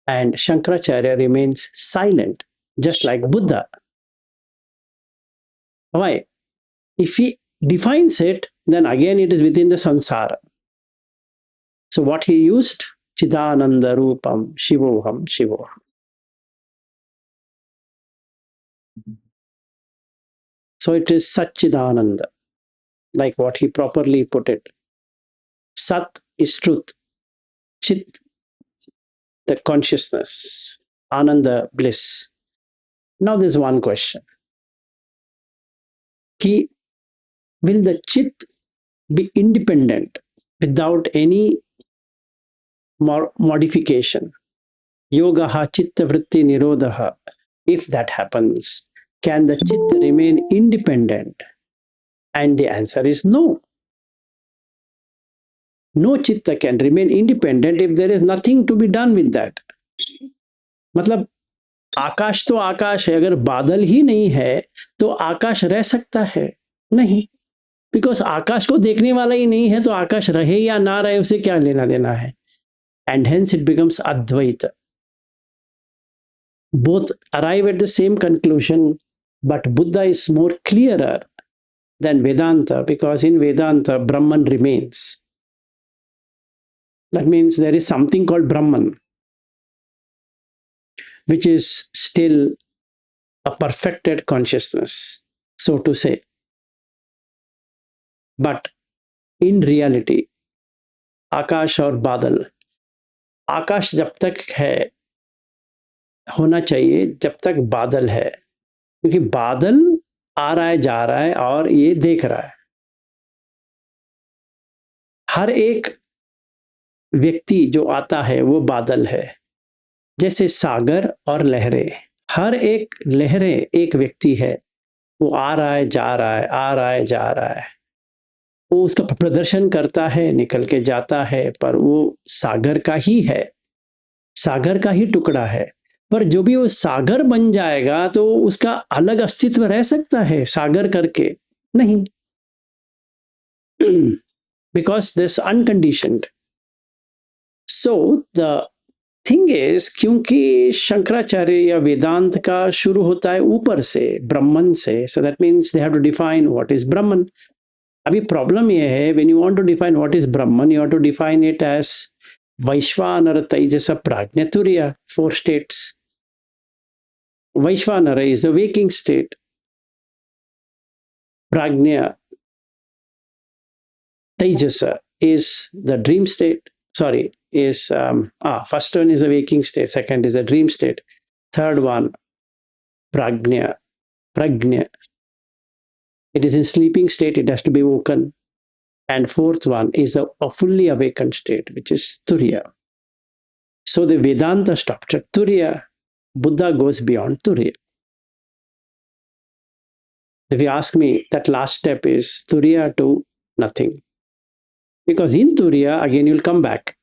And Shankaracharya remains silent, just like Buddha. Why? If he defines it, then again it is within the samsara. So what he used? Chidananda Rupam Shivoham Shivoham. So it is Satchidananda, like what he properly put it. Sat is truth. Chit, the consciousness. Ananda, bliss. Now there's one question. Ki, will the chit be independent without any modification? Yogaha chitta vritti nirodha. If that happens, can the chit remain independent? And the answer is no. No chitta can remain independent if there is nothing to be done with that. मतलब आकाश तो आकाश है, अगर बादल ही नहीं है तो आकाश रह सकता है? नहीं. बिकॉज आकाश को देखने वाला ही नहीं है तो आकाश रहे या ना रहे उसे क्या लेना देना है? And hence it becomes Advaita. Both arrive at the same conclusion, but Buddha is more clearer than Vedanta, because in Vedanta, Brahman remains. That means there is something called Brahman, which is still a perfected consciousness, so to say. But in reality, आकाश और बादल, आकाश जब तक है होना चाहिए जब तक बादल है, क्योंकि बादल आ रहा है जा रहा है और ये देख रहा है. हर एक व्यक्ति जो आता है वो बादल है, जैसे सागर और लहरें. हर एक लहरें एक व्यक्ति है, वो आ रहा है जा रहा है, आ रहा है जा रहा है, वो उसका प्रदर्शन करता है, निकल के जाता है, पर वो सागर का ही है, सागर का ही टुकड़ा है. पर जो भी वो सागर बन जाएगा तो उसका अलग अस्तित्व रह सकता है सागर करके? नहीं. Because this unconditioned. So the thing is, क्योंकि शंकराचार्य या वेदांत का शुरू होता है ऊपर से, ब्रह्मन से, so that means they have to define what is Brahman. अभी प्रॉब्लम ये है, when you want to define what is Brahman, you have to define it as Vaishvanara, Taijasa, Prajna, Turiya, 4 states. Vaishvanara is the waking state. Prajna, Taijasa is the dream state. Sorry, is first one is a waking state, second is a dream state, third one Prajna. It is in sleeping state, it has to be woken. And fourth one is a fully awakened state, which is Turiya. So the Vedanta stopped at Turiya. Buddha goes beyond Turiya. If you ask me, that last step is Turiya to nothing. Because in Turiya, again, you'll come back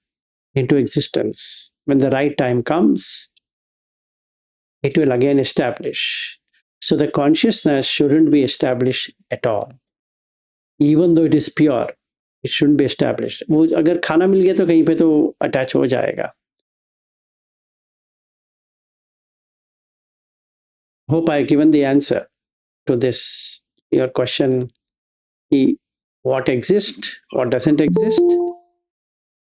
into existence. When the right time comes, it will again establish. So the consciousness shouldn't be established at all. Even though it is pure, it shouldn't be established. वो अगर खाना मिल गया तो कहीं पे तो attach हो जाएगा. Hope I have given the answer to this, your question. What exists, what doesn't exist?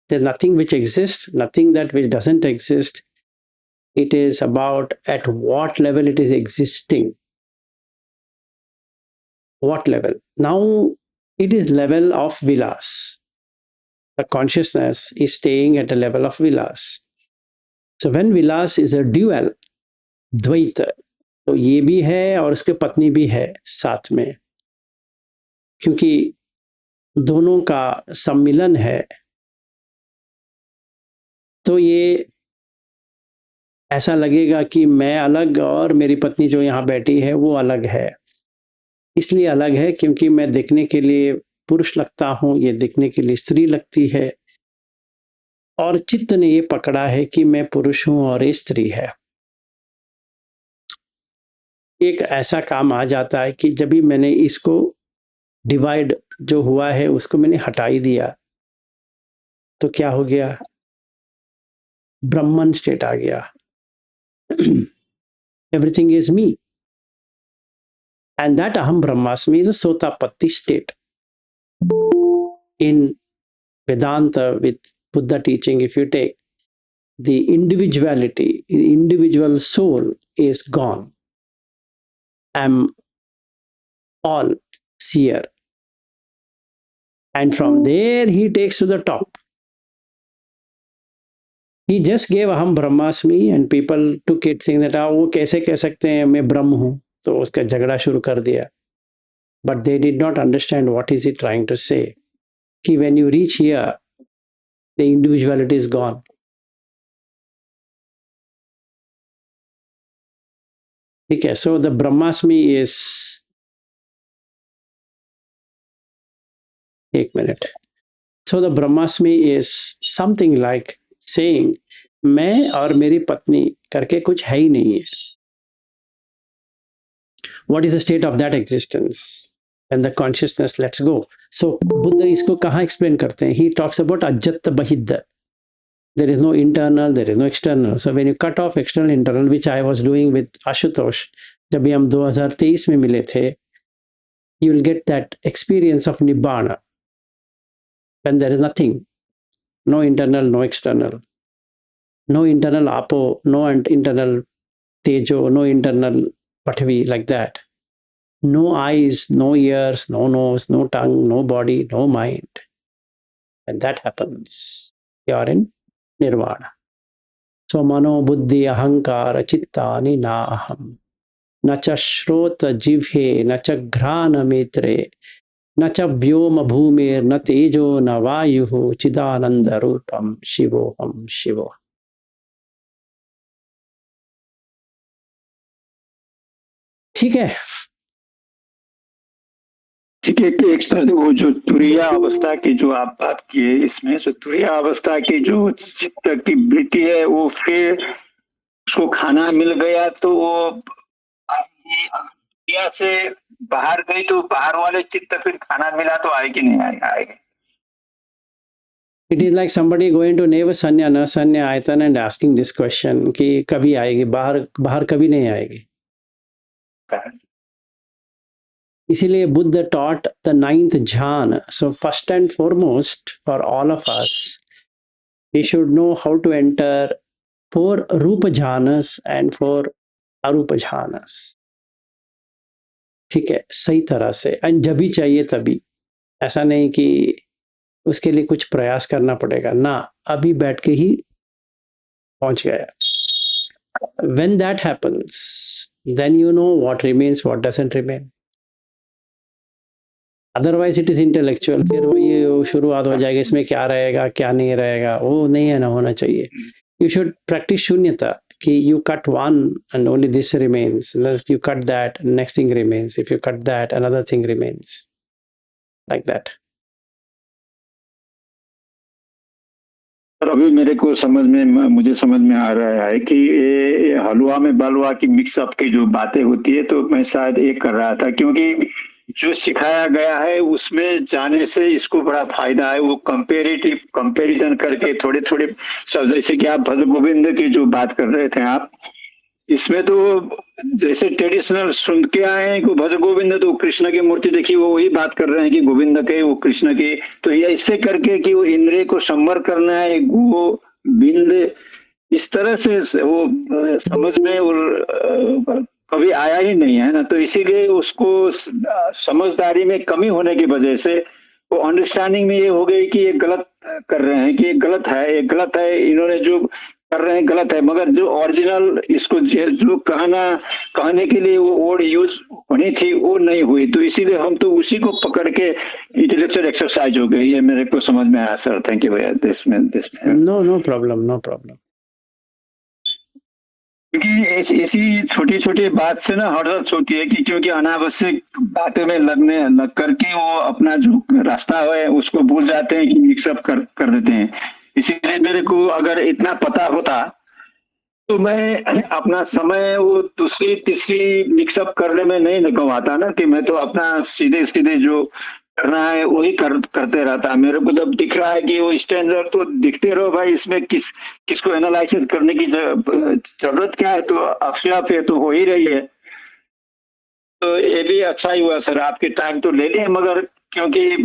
There's nothing which exists, nothing that which doesn't exist. It is about at what level it is existing. What level? Now it is level of vilas. The consciousness is staying at a level of vilas. So when vilas is a dual, द्वैत, तो ये भी है और उसके पत्नी भी है साथ में, क्योंकि दोनों का सम्मिलन है. तो ये ऐसा लगेगा कि मैं अलग और मेरी पत्नी जो यहाँ बैठी है वो अलग है. इसलिए अलग है क्योंकि मैं देखने के लिए पुरुष लगता हूँ, ये देखने के लिए स्त्री लगती है, और चित्त ने ये पकड़ा है कि मैं पुरुष हूँ और ये स्त्री है. एक ऐसा काम आ जाता है कि जब भी मैंने इसको डिवाइड जो हुआ है उसको मैंने हटा ही दिया, तो क्या हो गया? ब्रह्मन स्टेट आ गया. Everything is me. And that Aham Brahmasmi is a Sotapatti state. In Vedanta, with Buddha teaching, if you take the individuality, the individual soul is gone. I'm all seer. And from there, he takes to the top. He just gave Aham Brahmasmi and people took it saying that, वो कैसे कह सकते हैं मैं ब्रह्म हूँ, तो उसका झगड़ा शुरू कर दिया. But they did not understand what is he trying to say. कि when you reach here, the individuality is gone. ठीक है, so the Brahmasmi is, एक minute. So the Brahmasmi is something like saying, मैं और मेरी पत्नी करके कुछ है ही नहीं है. What is the state of that existence? And the consciousness lets go. So Buddha इसको कहाँ explain करते हैं? He talks about ajjatta bahidda. There is no internal, there is no external. So when you cut off external, internal, which I was doing with Ashutosh, जब भी हम 2023 में मिले थे, you will get that experience of Nibbana. When there is nothing. no internal, no external, no internal apo, no internal tejo, no internal pathvi, like that. No eyes, no ears, no nose, no tongue, no body, no mind. And that happens, you are in nirvana. So mano buddhi ahankara chittani na aham. न च श्रोत जिह्वे न च घ्राण नेत्रे न च व्योम भूमिर्न तेजो न वायुः चिदानंद रूपम शिवोहम शिवो. ठीक है.
ठीक है कि एक सर वो जो तुरिया अवस्था की जो आप बात किए इसमें, तो तुरिया अवस्था की जो चित्त की वृत्ति है वो फिर उसको खाना मिल गया तो वो तुरिया से बाहर गई तो बाहर वाले चित्त फिर खाना मिला तो आएगी नहीं आएगी.
It is like somebody going to Neva Sanya न Sanya आयतन and asking this question कि कभी आएगी, बाहर कभी नहीं आएगी. इसीलिए Buddha taught the 9th jhana. So first and foremost for all of us, we should know how to enter 4 रूप jhanas and 4 अरूप jhanas. ठीक है, सही तरह से. एंड जब भी चाहिए तभी, ऐसा नहीं कि उसके लिए कुछ प्रयास करना पड़ेगा ना, अभी बैठ के ही पहुंच गया. When that happens, then you know what remains, what doesn't remain. Otherwise it is intellectual. फिर वही शुरुआत हो जाएगी, इसमें क्या रहेगा क्या नहीं रहेगा, वो नहीं है ना होना चाहिए. You should practice शून्यता कि you cut one and only this remains. You cut that, next thing remains. If you cut that, another thing remains. Like that.
अभी मेरे को मुझे समझ में आ रहा है कि ये हलवा में बलवा की मिक्सअप की जो बातें होती है, तो मैं शायद ये कर रहा था क्योंकि जो सिखाया गया है उसमें जाने से इसको बड़ा फायदा है. वो कंपेरिजन करके थोड़े थोड़े सब, जैसे कि आप भज गोविंद की जो बात कर रहे थे आप, इसमें तो जैसे ट्रेडिशनल सुन के आए हैं कि भज गोविंद, तो कृष्ण की मूर्ति देखी, वो वही बात कर रहे हैं कि गोविंद के, वो कृष्ण के. तो ये इससे करके कि वो इंद्रिय को संवर करना है, गोविंद, इस तरह से वो समझ में और कभी आया ही नहीं है ना. तो इसीलिए उसको समझदारी में कमी होने की वजह से वो अंडरस्टैंडिंग में ये हो गई कि ये गलत कर रहे हैं, कि ये गलत है, इन्होंने जो कर रहे हैं गलत है. मगर जो ओरिजिनल इसको जो कहने के लिए वो वर्ड यूज होनी थी वो नहीं हुई. तो इसीलिए हम तो उसी को पकड़ के इंटेलेक्चुअल एक्सरसाइज हो गई. ये मेरे को समझ में आया सर. थैंक यू भैया. दिस में
नो प्रॉब्लम.
क्योंकि ऐसी छोटी छोटी बात से ना हर्ट होती है कि क्योंकि अनावश्यक बातों में लग करके वो अपना जो रास्ता है उसको भूल जाते हैं कि मिक्सअप कर देते हैं. इसीलिए मेरे को अगर इतना पता होता तो मैं अपना समय वो दूसरी तीसरी मिक्सअप करने में नहीं लगवाता ना, कि मैं तो अपना सीधे जो करना है वही करते रहता. मेरे को जब दिख रहा है कि वो स्टैंडर्ड, तो दिखते रहो भाई, इसमें किसको एनालिसिस करने की जरूरत क्या है, तो अपने आप ये तो हो ही रही है. तो ये भी अच्छा ही हुआ सर, आपके टाइम तो ले लिए, मगर क्योंकि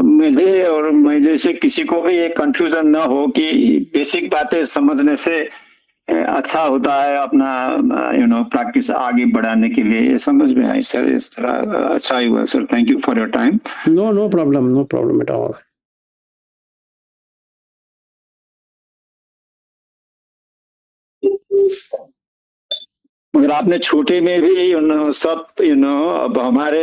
मुझे और मैं जैसे किसी को भी ये कंफ्यूजन ना हो कि बेसिक बातें समझने से अच्छा होता है अपना प्रैक्टिस आगे बढ़ाने के लिए, ये समझ में आई सर. इस तरह अच्छा ही हुआ sir. Thank you for your time.
No problem at all.
मगर आपने छोटे में भी सब अब हमारे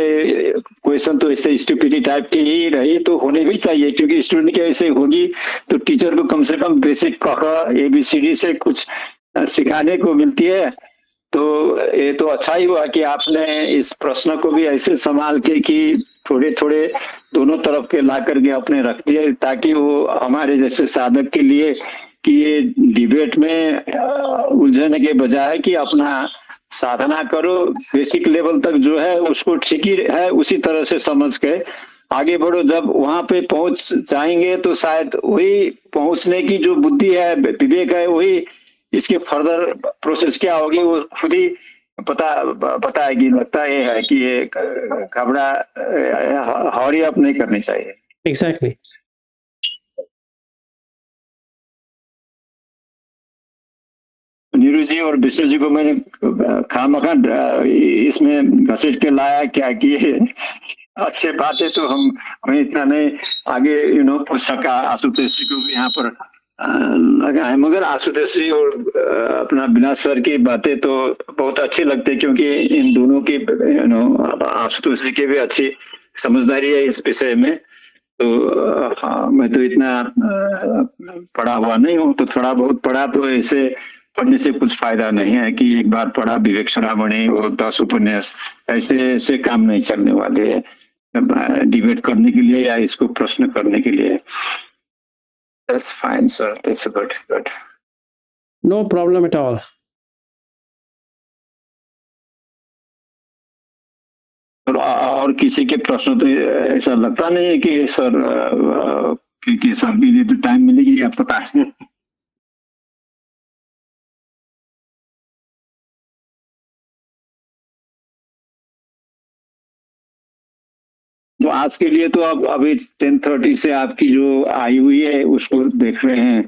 क्वेश्चन तो ऐसे स्टूपिडी टाइप की ही रही, तो होने भी चाहिए, क्योंकि स्टूडेंट की ऐसे होगी तो टीचर को कम से कम बेसिक ABCD से कुछ सिखाने को मिलती है. तो ये तो अच्छा ही हुआ कि आपने इस प्रश्न को भी ऐसे संभाल के कि थोड़े दोनों तरफ के ला करके अपने रख दिए, ताकि वो हमारे जैसे साधक के लिए कि ये डिबेट में उलझने के बजाय कि अपना साधना करो, बेसिक लेवल तक जो है उसको ठीक ही है उसी तरह से समझ के आगे बढ़ो. जब वहां पे पहुंच जाएंगे तो शायद वही पहुंचने की जो बुद्धि है, विवेक है, वही इसके फर्दर प्रोसेस क्या होगी वो खुद ही बताएगी. लगता ये है कि ये घबरा हरी अप नहीं करनी चाहिए.
एग्जैक्टली.
वीरू जी और विष्णु जी को मैंने खामखा इसमें घसीट के लाया क्या कि अच्छे बातें तो हमें इतना नहीं आगे पूछ सका। आशुतोष जी को भी यहाँ पर लगा है, मगर आशुतोष जी और अपना विनाश सर की बातें तो बहुत अच्छी लगती है, क्योंकि इन दोनों की आशुतोष जी की भी अच्छी समझदारी है इस विषय में। तो हाँ, मैं तो इतना पढ़ा हुआ नहीं हूँ, तो थोड़ा बहुत पढ़ा, तो ऐसे पढ़ने से कुछ फायदा नहीं है कि एक बार पढ़ा विवेक चूड़ामणि और 10 उपन्यास, ऐसे काम नहीं चलने वाले है डिबेट करने के लिए या इसको प्रश्न करने के लिए। That's fine, sir. That's good.
No problem at all.
और किसी के प्रश्न तो ऐसा लगता नहीं है कि सर कि सबके लिए तो टाइम मिलेगी या पता है। तो आज के लिए तो अब अभी 10:30 से आपकी जो आई हुई है उसको देख रहे हैं,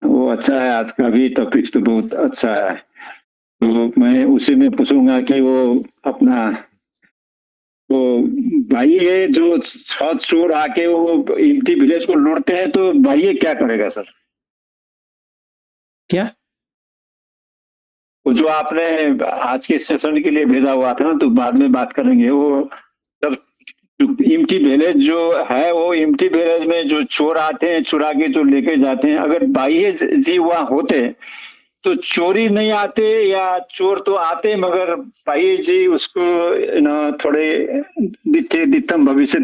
वो अच्छा है। आज का भी टॉपिक तो बहुत अच्छा है। तो मैं उसी में पूछूंगा कि वो अपना वो भाई है जो छत चोर आके वो इल्टी विलेज को लूटते हैं, तो भाई ये क्या करेगा सर?
क्या
वो जो आपने आज के सेशन के लिए भेजा हुआ था ना, तो बाद में बात करेंगे। वो सब इम्टी विलेज जो है, वो इम्टी विलेज में जो चोर आते हैं चुरा के जो लेके जाते हैं, अगर बाह्य जी वहां होते तो चोरी नहीं आते, या चोर तो आते मगर भाई जी उसको थोड़े दित्तम भविष्य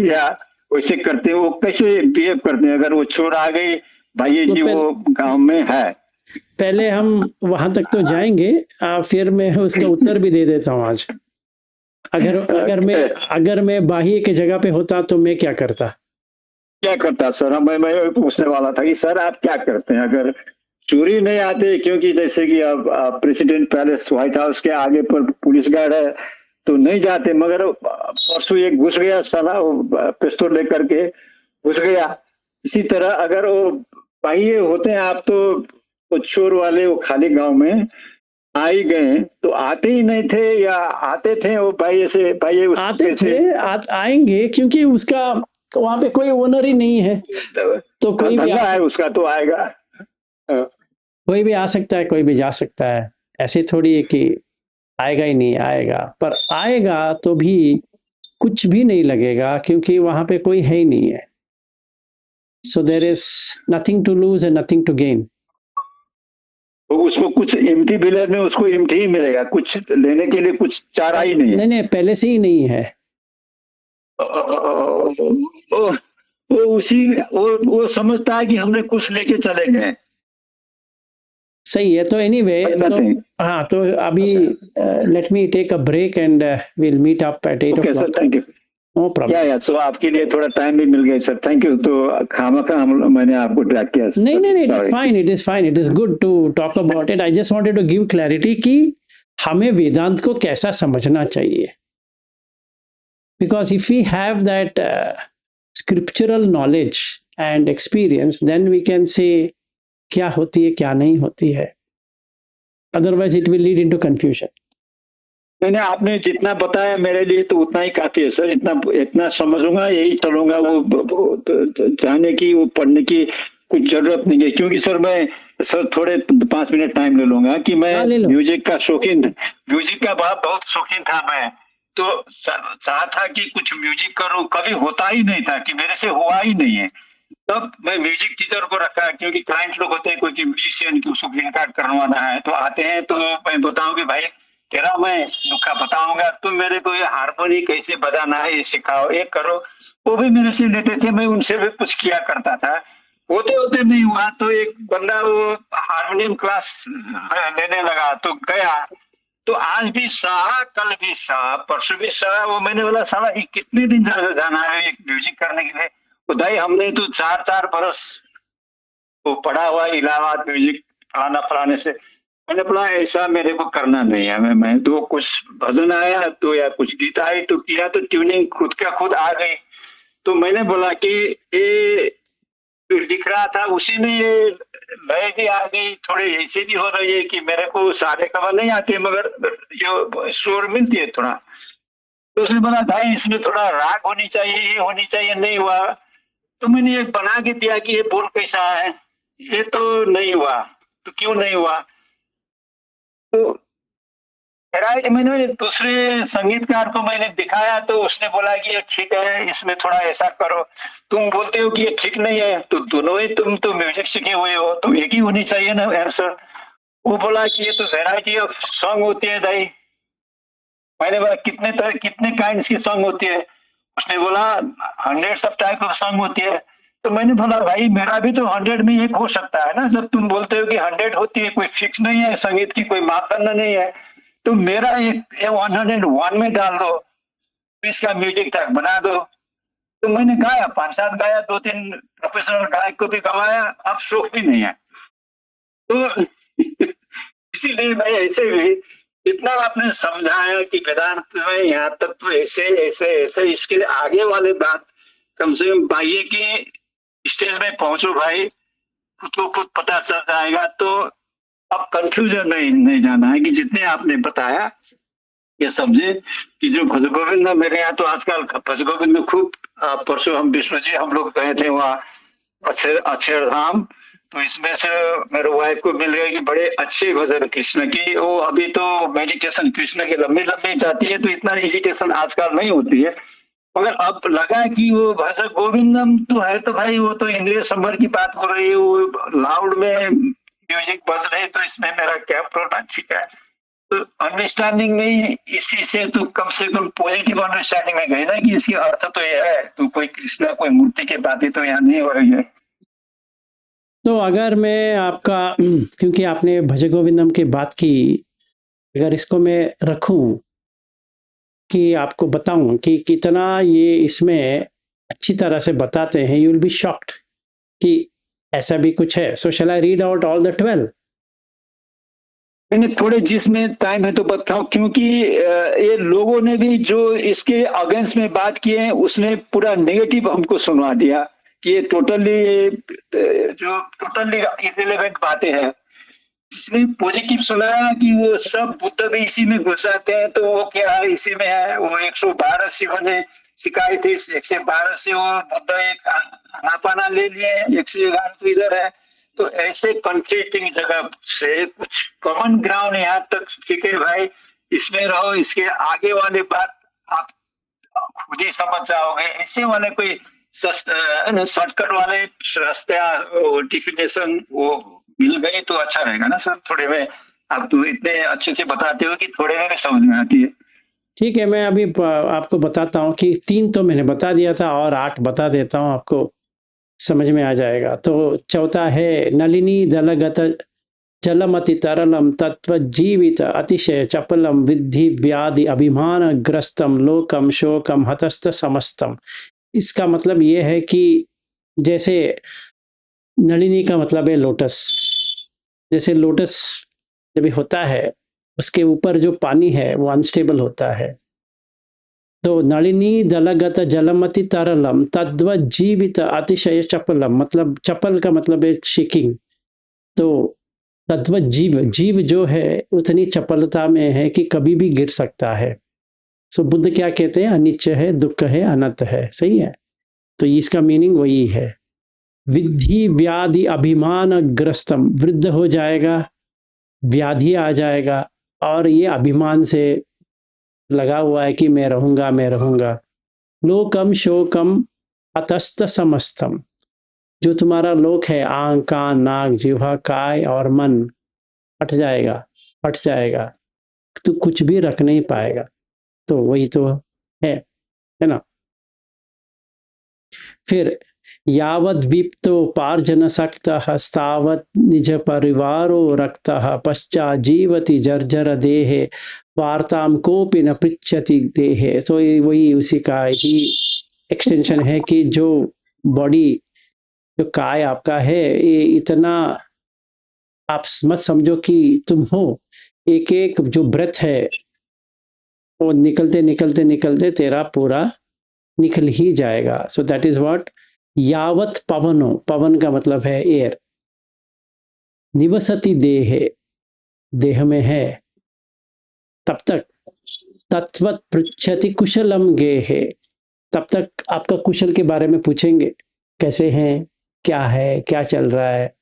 या वैसे करते हैं। वो कैसे बिहेव करते हैं अगर वो चोर आ गई भाई जी वो गांव में है?
पहले हम वहां तक तो जाएंगे, फिर मैं उसका उत्तर भी दे देता हूँ आज। अगर मैं बाह्य के जगह पे होता तो मैं क्या करता
सर? मैं पूछने वाला था कि सर आप क्या करते हैं अगर चोरी नहीं आते? क्योंकि जैसे कि अब प्रेसिडेंट पैलेस व्हाइट हाउस के आगे पर पुलिस गार्ड है तो नहीं जाते, मगर परसों एक घुस गया साला, पिस्तौल लेकर के घुस गया। इसी तरह अगर वो बाह्य होते हैं आप, तो वो चोर वाले वो खाली गांव में आ ही गए तो आते ही नहीं थे, या आते थे वो बाह्य से?
आते थे, आएंगे, क्योंकि उसका वहां पे कोई ओनर ही नहीं है, तो कोई भी
है उसका तो आएगा।
कोई भी आ सकता है, कोई भी जा सकता है। ऐसे थोड़ी है कि आएगा ही नहीं आएगा, पर आएगा तो भी कुछ भी नहीं लगेगा, क्योंकि वहां पे कोई है ही नहीं है। So there is nothing to lose and nothing to gain.
तो उसको कुछ एम्प्टी विलेज में उसको एम्प्टी ही मिलेगा, कुछ लेने के लिए कुछ चारा ही नहीं है।
नहीं, पहले से ही नहीं है।
वो समझता है कि हमने कुछ लेके चले गए।
सही है। तो एनीवे, हाँ, तो अभी let me take a break and will meet up at 8 o'clock.
Sir thank you.
No problem.
या सो आपके लिए थोड़ा टाइम भी मिल गया सर, थैंक यू। तो खामखा मैंने आपको ड्रैग किया।
नहीं, it is fine, it is good to talk about it. I just wanted to give clarity कि हमें वेदांत को कैसा समझना चाहिए, because if we have that scriptural knowledge and experience, then we can say क्या होती है क्या नहीं होती है। Otherwise it will lead into confusion.
नहीं, आपने जितना बताया मेरे लिए तो उतना ही काफी है सर। इतना समझूंगा, यही चलूंगा। वो जाने की, वो पढ़ने की कुछ जरूरत नहीं है, क्योंकि सर मैं थोड़े 5 मिनट टाइम ले लूंगा कि मैं म्यूजिक का बहुत शौकीन था। मैं तो चाहा था कि कुछ म्यूजिक करूं, कभी होता ही नहीं था, कि मेरे से हुआ ही नहीं है। तब मैं म्यूजिक टीचर को रखा, क्योंकि क्लाइंट लोग होते हैं कोई म्यूजिशियन की, उसको ग्रीन कार्ड करवाना है, तो आते हैं तो मैं बताऊं कि भाई तेरा मैं दुखा बताऊंगा, तुम मेरे को ये हारमोनी कैसे बजाना है ये सिखाओ, ये करो। वो भी मेरे से लेते थे, मैं उनसे भी कुछ किया करता था। होते होते नहीं हुआ तो एक बंदा वो हारमोनियम क्लास लेने लगा, तो गया। तो आज भी सहा, कल भी सहा, परसों भी सहा। वो मैंने बोला साला कितने दिन जाना है एक म्यूजिक करने के लिए? भाई हमने तो 4 बरस वो पढ़ा हुआ इलाहाबाद म्यूजिक फलाने से। मैंने बोला ऐसा मेरे को करना नहीं है। मैं तो कुछ भजन आया तो या कुछ गीत आई तो किया, तो ट्यूनिंग खुद का खुद आ गई। तो मैंने बोला कि ये लिख रहा था उसी ने ये लय भी आ गई, थोड़ी ऐसी भी हो रही है कि मेरे को सारे कवर नहीं आते मगर ये सुर मिलती है थोड़ा। तो उसने बोला भाई इसमें थोड़ा राग होनी चाहिए, ये होनी चाहिए, नहीं हुआ। तो मैंने एक बना के दिया कि ये बोल कैसा है, ये तो नहीं हुआ। तो क्यों नहीं हुआ? तो राइट, मैंने दूसरे संगीतकार को मैंने दिखाया तो उसने बोला कि ये ठीक है, इसमें थोड़ा ऐसा करो। तुम बोलते हो कि ये ठीक नहीं है, तो दोनों ही तुम तो म्यूजिक सीखे हुए हो, तो एक ही होनी चाहिए ना आंसर। वो बोला कि ये तो वैरायटी ऑफ सॉन्ग होती है भाई। मैंने बोला कितने तरह कितने काइंड्स की सॉन्ग होती है? उसने बोला hundreds of type of song होती है। तो मैंने बोला भाई मेरा भी तो 100 में एक हो सकता है ना, जब तुम बोलते हो कि 100 होती है, कोई फिक्स नहीं है, संगीत की कोई मापदंड नहीं है। तो मेरा एक 101 में डाल दो, इसका म्यूजिक ट्रैक बना दो। तो मैंने गाया, 5-7 गाया, 2-3 प्रोफेशनल गायक को भी गवाया, अब शौक भी नहीं है। तो इसीलिए मैं ऐसे भी जितना आपने समझाया कि वेदांत में यहाँ तक तो ऐसे ऐसे ऐसे, इसके आगे वाले बात कम से कम बाह्य की स्टेज में पहुंचो भाई, खुद को खुद पता चल जाएगा। तो अब कंफ्यूजन में नहीं जाना है कि जितने आपने बताया ये समझे कि जो भज गोविंद मेरे यहाँ तो आजकल भज गोविंद में खूब परसों हम विष्णु जी हम लोग गए थे वहाँ अक्षरधाम। तो इसमें से मेरे वाइफ को मिल गया कि बड़े अच्छे भजन कृष्ण की, वो अभी तो मेडिटेशन कृष्ण की लंबी लंबी जाती है, तो इतना हेजिटेशन आजकल नहीं होती है। मगर अब लगा कि वो भज गोविंदम तो है, तो भाई वो तो इंग्लिश समर की बात हो रही है, वो लाउड में म्यूजिक बज रहे, तो इसमें मेरा क्या प्रॉब्लम? ठीक है, तो अंडरस्टैंडिंग में इसी से तो कम से कम पॉजिटिव अंडरस्टैंडिंग में गए ना कि इसकी अर्थ तो यह है, तो कोई कृष्णा कोई मूर्ति की बातें तो यहाँ नहीं हो रही है।
तो अगर मैं आपका क्योंकि आपने भज गोविंदम की बात की, अगर इसको मैं रखूं कि आपको बताऊं कि कितना ये इसमें अच्छी तरह से बताते हैं, यू विल बी शॉक्ड कि ऐसा भी कुछ है। So shall I read out all the 12?
मैंने थोड़े जिसमें टाइम है तो बताओ, क्योंकि ये लोगों ने भी जो इसके अगेंस्ट में बात किए हैं उसने पूरा नेगेटिव हमको सुनवा दिया कि ये टोटली इररिलेवेंट बातें हैं। इसने पॉजिटिव सुनाया कि वो सब बुद्ध भी इसी में घुस जाते हैं, तो वो क्या है इसी में है। वो 112 शिव ने सिखाई थी, 112 से वो बुद्ध एक आनापाना ले लिए, 111 तो इधर है। तो ऐसे कंफ्लिक्टिंग जगह से कुछ कॉमन ग्राउंड यहाँ तक ठीक है भाई, इसमें रहो, इसके आगे वाले बात आप खुद ही समझ जाओगे। ऐसे वाले कोई शॉर्टकट वाले रास्ते डिफिनेशन वो मिल गई तो अच्छा रहेगा ना सर। थोड़े में आप तो इतने अच्छे से बताते हो कि थोड़े में समझ में आती है।
ठीक है, मैं अभी आपको बताता हूँ कि 3 तो मैंने बता दिया था और 8 बता देता हूँ, आपको समझ में आ जाएगा। तो चौथा है नलिनी दलगत जलमति तरलम तत्व जीवित अतिशय चपलम विद्धि व्याधि अभिमान ग्रस्तम लोकम शोकम हतस्त समस्तम। इसका मतलब ये है कि जैसे नलिनी का मतलब है लोटस, जैसे लोटस जब होता है उसके ऊपर जो पानी है वो अनस्टेबल होता है। तो नलिनी दलगत जलमति तरलम तद्व जीवित अतिशय चपलम, मतलब चपल का मतलब है शेकिंग। तो तद्व जीव जो है उतनी चपलता में है कि कभी भी गिर सकता है। सो बुद्ध क्या कहते हैं? अनित्य है, दुख है, अनंत है। सही है, तो इसका मीनिंग वही है। विद्धि व्याधि अभिमान ग्रस्तम, वृद्ध हो जाएगा, व्याधि आ जाएगा और ये अभिमान से लगा हुआ है कि मैं रहूंगा मैं रहूंगा। लोकम शोकम अतस्त समस्तम, जो तुम्हारा लोक है आंख कान नाक जिह्वा काय और मन हट जाएगा, हट जाएगा, तो कुछ भी रख नहीं पाएगा। तो वही तो है ना। फिर यावद् विप्तोपार्जन सक्तः तावत् निज परिवारो रक्तः पश्चात् जीवति जर्जर देहे वार्ताम कोपि न पृच्छति देहे। तो ये वही उसी का ही एक्सटेंशन है कि जो बॉडी जो काय आपका है ये इतना आप मत समझो कि तुम हो, एक एक जो ब्रेथ है वो निकलते निकलते निकलते तेरा पूरा निकल ही जाएगा। सो दैट इज व्हाट यावत पवनो, पवन का मतलब है एयर, निवसति देहे, देह में है, तब तक तत्वत पृच्छति कुशलम गेहे, तब तक आपका कुशल के बारे में पूछेंगे, कैसे हैं, क्या है, क्या चल रहा है,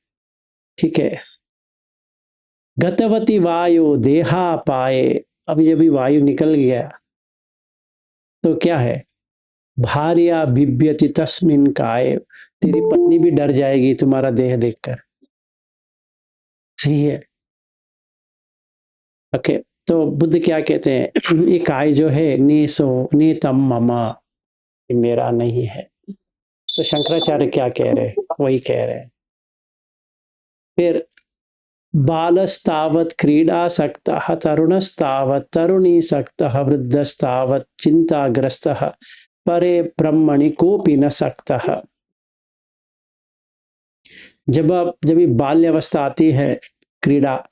ठीक है। गतवती वायु देहा पाए, अभी जब वायु निकल गया तो क्या है, भार्या बिभ्यति तस्मिन काय, तेरी पत्नी भी डर जाएगी तुम्हारा देह देखकर, सही है। ओके, तो बुद्ध क्या कहते हैं, ये काय जो है नीसो नीतम ममा, ये मेरा नहीं है। तो शंकराचार्य क्या कह रहे हैं, वही कह रहे हैं। फिर बालस्तावत् क्रीडासक्तः, तरुणस्तावत् तरुणीसक्तः, वृद्धस्तावत् चिंताग्रस्तः, परे ब्रह्मणि कोपि न सक्तः। जब ये बाल्यावस्था आती है, क्रीड़ा,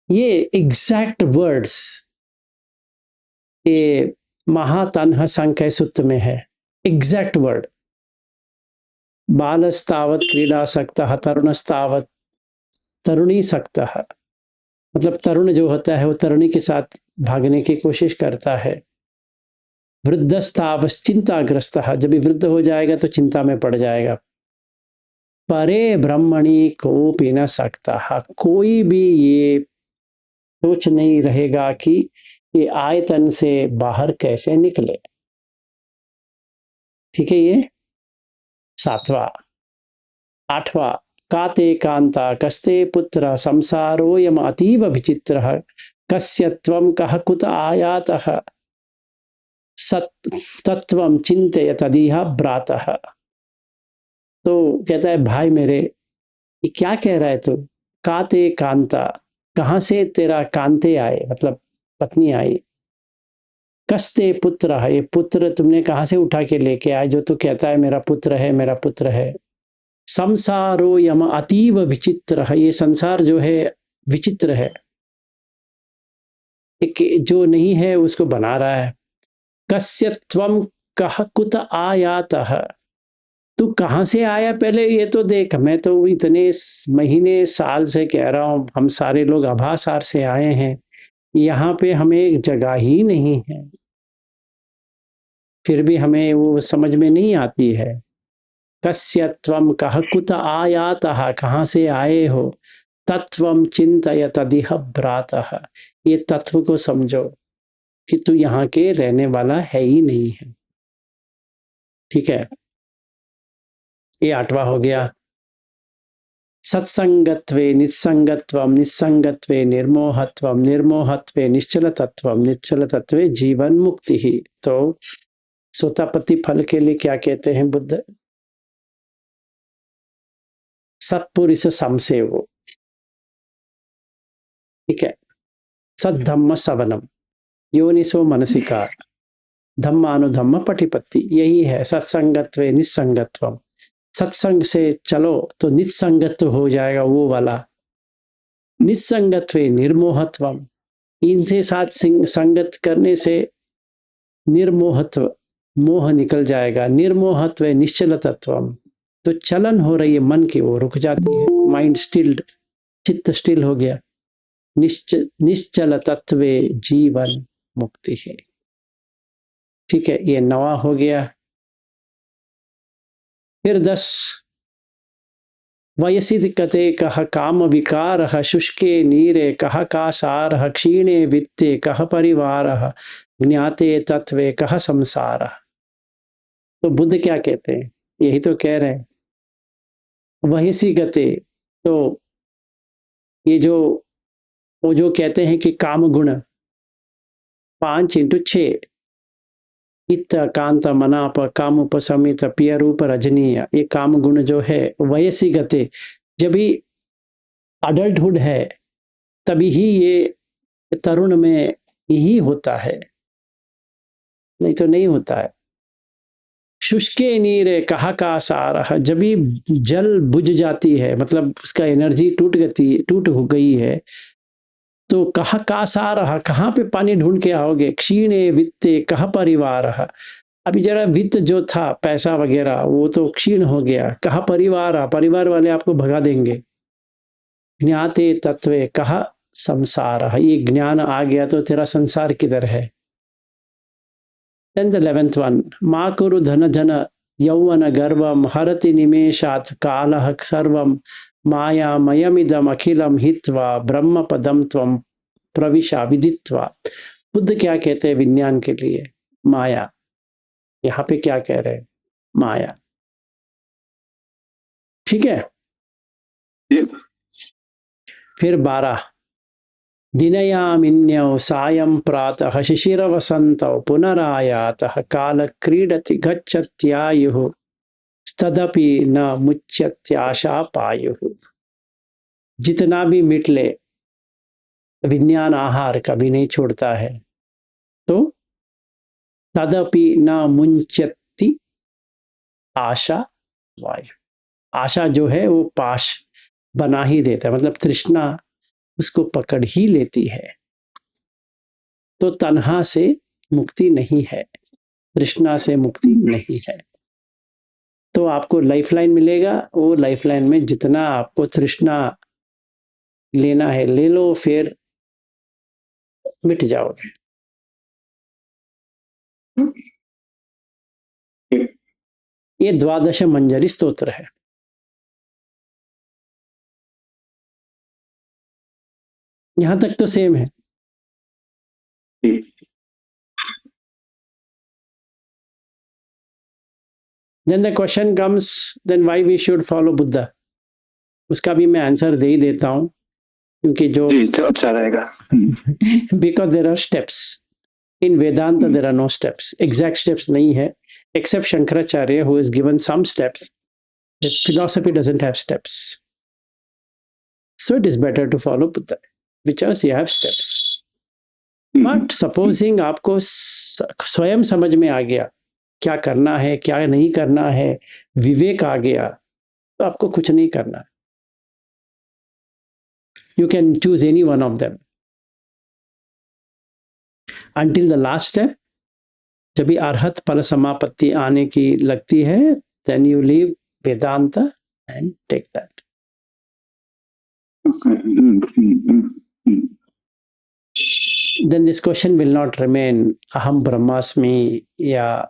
ये एग्जैक्ट वर्ड्स ये महातन्ह संख्या सूत्र में है, एग्जैक्ट वर्ड। बालस्तावत् क्रीडासक्तः, तरुणस्तावत् तरुणीसक्तः, मतलब तरुण जो होता है वो तरुणी के साथ भागने की कोशिश करता है। वृद्धस्तावत् चिंताग्रस्तः, जब भी वृद्ध हो जाएगा तो चिंता में पड़ जाएगा। परे ब्रह्मणि कोपि न सक्तः, कोई भी ये सोच नहीं रहेगा कि ये आयतन से बाहर कैसे निकले, ठीक है। ये 7वां। 8वां, काते कांता कस्ते पुत्र, संसारोयम अतीव विचित्रः, कस्य त्वं कः कुत आयातः, तत्त्वं चिन्तय तदिह भ्रातः। तो कहता है, भाई मेरे, ये क्या कह रहा है तू, काते कांता, कहाँ से तेरा कांते आए, मतलब पत्नी आई, कस्ते पुत्र है, ये पुत्र तुमने कहाँ से उठा के लेके आए जो तू कहता है मेरा पुत्र है, मेरा पुत्र है। संसारो यम अतीव विचित्र है, ये संसार जो है विचित्र है, एक जो नहीं है उसको बना रहा है। कस्य त्वं कः कुत आयातः, तू कहाँ से आया पहले ये तो देख, मैं तो इतने महीने साल से कह रहा हूँ, हम सारे लोग आभासार से आए हैं, यहाँ पे हमें एक जगह ही नहीं है, फिर भी हमें वो समझ में नहीं आती है। कस्य त्वं कः कुत आयातः, कहाँ से आए हो, तत्वं चिन्तय तदिह भ्रातः, ये तत्व को समझो कि तू यहाँ के रहने वाला है ही नहीं है, ठीक है। ये 8वां हो गया। सत्संगत्वे निस्संगत्वं, निस्संगत्वे निर्मोहत्वं, निर्मोहत्वे निश्चलतत्वं, निश्चलतत्वे जीवन मुक्ति ही। तो सोतापति फल के लिए क्या कहते हैं बुद्ध, सत्पुरुष समसेवो, ठीक है। सद्धम्म सवनम, योनिसो मनसिका, धम्मानुधम्म पटिपत्ति, यही है सत्संगत्वे निस्संगत्वम। सत्संग से चलो तो निस्संगत्व हो जाएगा वो वाला, निस्संगत्वे निर्मोहत्वम, इनसे साथ संगत करने से निर्मोहत्व, मोह निकल जाएगा। निर्मोहत्व निश्चल तत्वम, तो चलन हो रही है मन की, वो रुक जाती है, माइंड स्टिल्ड, चित्त स्टिल हो गया। निश्चल तत्वे जीवन मुक्ति है, ठीक है। ये 9वां हो गया। फिर 10, वयसि कते कह काम विकारः, शुष्के नीरे कह कासारः, क्षीणे वित्ते कह परिवारः, ज्ञाते तत्वे कह संसारः। तो बुद्ध क्या कहते हैं, यही तो कह रहे हैं, वयसि गते, तो ये जो वो जो कहते हैं कि काम गुण 5 × 6, इत कांत मनाप काम उपसमित पिय रूप रजनीय, ये काम गुण जो है वयसी गते, जब भी अडल्टहुड है तभी ही ये तरुण में यही होता है, नहीं तो नहीं होता है। शुष्के नीरे कहा का सार, जब भी जल बुझ जाती है, मतलब उसका एनर्जी टूट हो गई है, तो कहा का सार, कहाँ पे पानी ढूंढ के आओगे। क्षीणे वित्ते कह परिवार, अभी जरा वित्त जो था पैसा वगैरह वो तो क्षीण हो गया। कहा परिवार, परिवार वाले आपको भगा देंगे। ज्ञाते तत्वे कहा संसार, ये ज्ञान आ गया तो तेरा संसार किधर है। देन द 11th वन, मा कुरु धन जन यौवन गर्वम हरति निमेषात् कालः सर्वम मायामयमिदम अखिलम हित्वा ब्रह्म पदम त्वम प्रविशा विदित्वा। बुद्ध क्या कहते हैं विज्ञान के लिए? माया। यहाँ पे क्या कह रहे हैं? माया। ठीक है। फिर 12, दिनयामिन्यौ सायं प्रातः शिशिरवसन्तौ पुनरायातः काल क्रीडति गच्छत्यायुः तदपि न मुच्यत्याशा पायुः। जितना भी मिट ले विज्ञान आहार कभी नहीं छोड़ता है। तो तदपि न मुंच्यति आशा वायु, आशा जो है वो पाश बना ही देता है, मतलब तृष्णा उसको पकड़ ही लेती है। तो तन्हा से मुक्ति नहीं है, तृष्णा से मुक्ति नहीं है। तो आपको लाइफलाइन मिलेगा, वो लाइफलाइन में जितना आपको तृष्णा लेना है ले लो, फिर मिट जाओगे। ये 12 मंजरी स्तोत्र है। यहां तक तो सेम है। Then the question comes, then why we should follow Buddha? उसका भी मैं आंसर दे ही देता हूं, क्योंकि जो
जी तो अच्छा रहेगा।
because there are steps in Vedanta, there are no steps, exact steps नहीं है, except Shankaracharya who has given some steps. The philosophy doesn't have steps, so it is better to follow Buddha because you have steps. But supposing आपको स्वयं समझ में आ गया क्या करना है क्या नहीं करना है, विवेक आ गया, तो आपको कुछ नहीं करना। You can choose any one of them until the last step, जब भी अरहत फल समापत्ति आने की लगती है, then you leave Vedanta and take that. Then this question will not remain aham brahmasmi या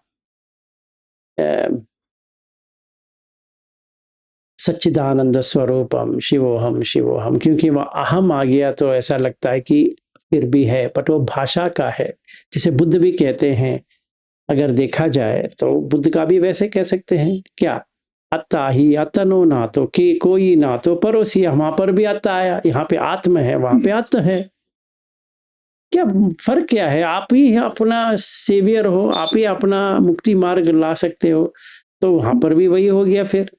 सच्चिदानंद स्वरूपम शिवोहम शिवोहम, क्योंकि वह अहम आ गया तो ऐसा लगता है कि फिर भी है, बट वो भाषा का है। जिसे बुद्ध भी कहते हैं, अगर देखा जाए तो बुद्ध का भी वैसे कह सकते हैं क्या, अत्ता ही अतनो ना तो कि कोई ना तो परोसी, वहां पर भी अत्ता आया, यहाँ पे आत्म है वहां पे आत्म है, क्या फर्क क्या है? आप ही अपना सेवियर हो, आप ही अपना मुक्ति मार्ग ला सकते हो, तो वहां पर भी वही हो गया फिर।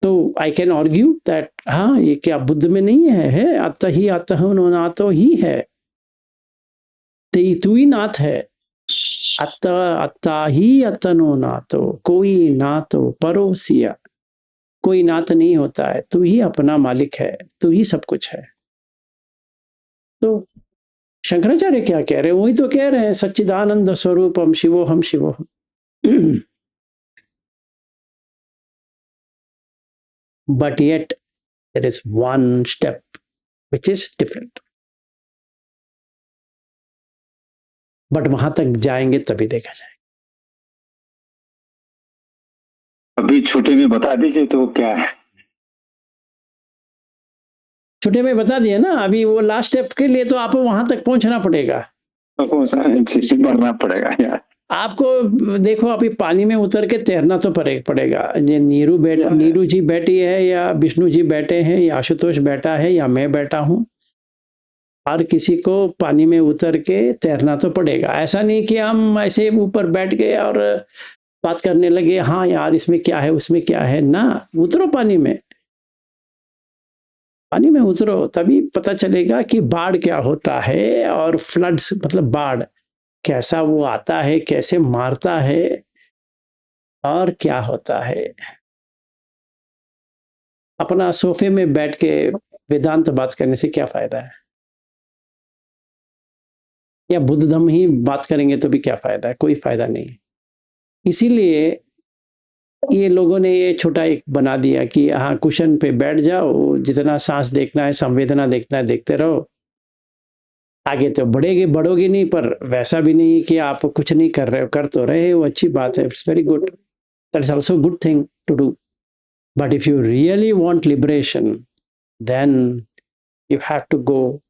तो आई कैन आर्ग्यू दैट हाँ, ये क्या बुद्ध में नहीं है अत ही अतः नातो ही है, तू ही नाथ है, अत्ता ही अतनो नातो, कोई ना तो परोसिया, कोई नाथ नहीं होता है, तू ही अपना मालिक है, तू ही सब कुछ है। तो शंकराचार्य क्या कह रहे हैं? वही तो कह रहे हैं, सच्चिदानंद स्वरूपम शिवोहम शिवोहम। But yet there is one step which is different. But वहां तक जाएंगे तभी देखा जाएगा।
अभी छोटे में बता दीजिए तो क्या है?
छोटे में बता दिया ना, अभी वो लास्ट स्टेप के लिए तो आपको वहां तक पहुंचना पड़ेगा,
बढ़ना पड़ेगा यार।
आपको देखो अभी पानी में उतर के तैरना तो पड़ेगा। ये नीरू जी बैठी है या विष्णु जी बैठे हैं या आशुतोष बैठा है या मैं बैठा हूं, हर किसी को पानी में उतर के तैरना तो पड़ेगा। ऐसा नहीं कि हम ऐसे ऊपर बैठ गए और बात करने लगे, हाँ यार इसमें क्या है उसमें क्या है, ना, उतरो पानी में उतरो, तभी पता चलेगा कि बाढ़ क्या होता है, और फ्लड्स मतलब बाढ़ कैसा वो आता है, कैसे मारता है और क्या होता है। अपना सोफे में बैठ के वेदांत बात करने से क्या फायदा है, या बुद्ध धम्म ही बात करेंगे तो भी क्या फायदा है? कोई फायदा नहीं। इसीलिए ये लोगों ने ये छोटा एक बना दिया कि हाँ कुशन पे बैठ जाओ, जितना सांस देखना है, संवेदना देखना है, देखते रहो। आगे तो बढ़ोगे नहीं, पर वैसा भी नहीं कि आप कुछ नहीं कर रहे हो, कर तो रहे हो, अच्छी बात है, it's very good, that is also good thing to do. But if you really want liberation, then you have to go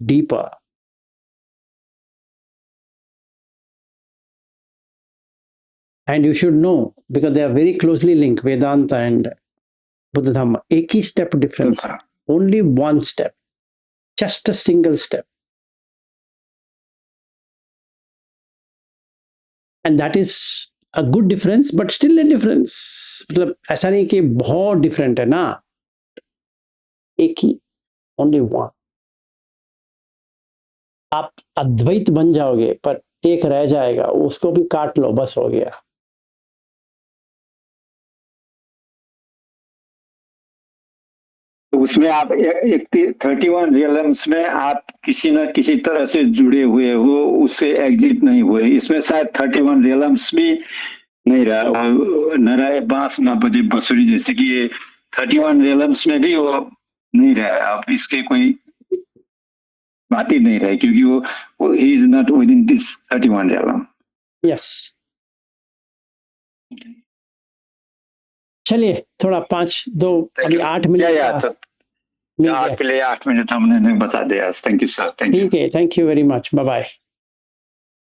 deeper. And you should know, because they are very closely linked, Vedanta and Buddha Dhamma. एक ही step difference, only one step, just a single step. And that is a good difference, but still a difference. मतलब ऐसा नहीं कि बहुत different है ना, एक ही, only one. आप अद्वैत बन जाओगे, पर एक रह जाएगा, उसको भी काट लो, बस हो गया।
तो उसमें आप एक 31 रियलम्स में आप किसी न किसी तरह से जुड़े हुए हो, उससे एग्जिट नहीं हुए। इसमें शायद 31 रियलम्स भी नहीं रहा, न रहे बांस न बजे बंसुरी, जैसे कि ये 31 रियलम्स में भी वो नहीं रहा। आप इसके कोई बात ही नहीं रहे, क्योंकि वो he is not with in this 31 realm.
Yes, चलिए थोड़ा 5-2 अभी 8 मिनट
आपके लिए 8 मिनट हमने बता दिया। Thank you sir, thank you.
ठीक है, thank you very much, bye bye.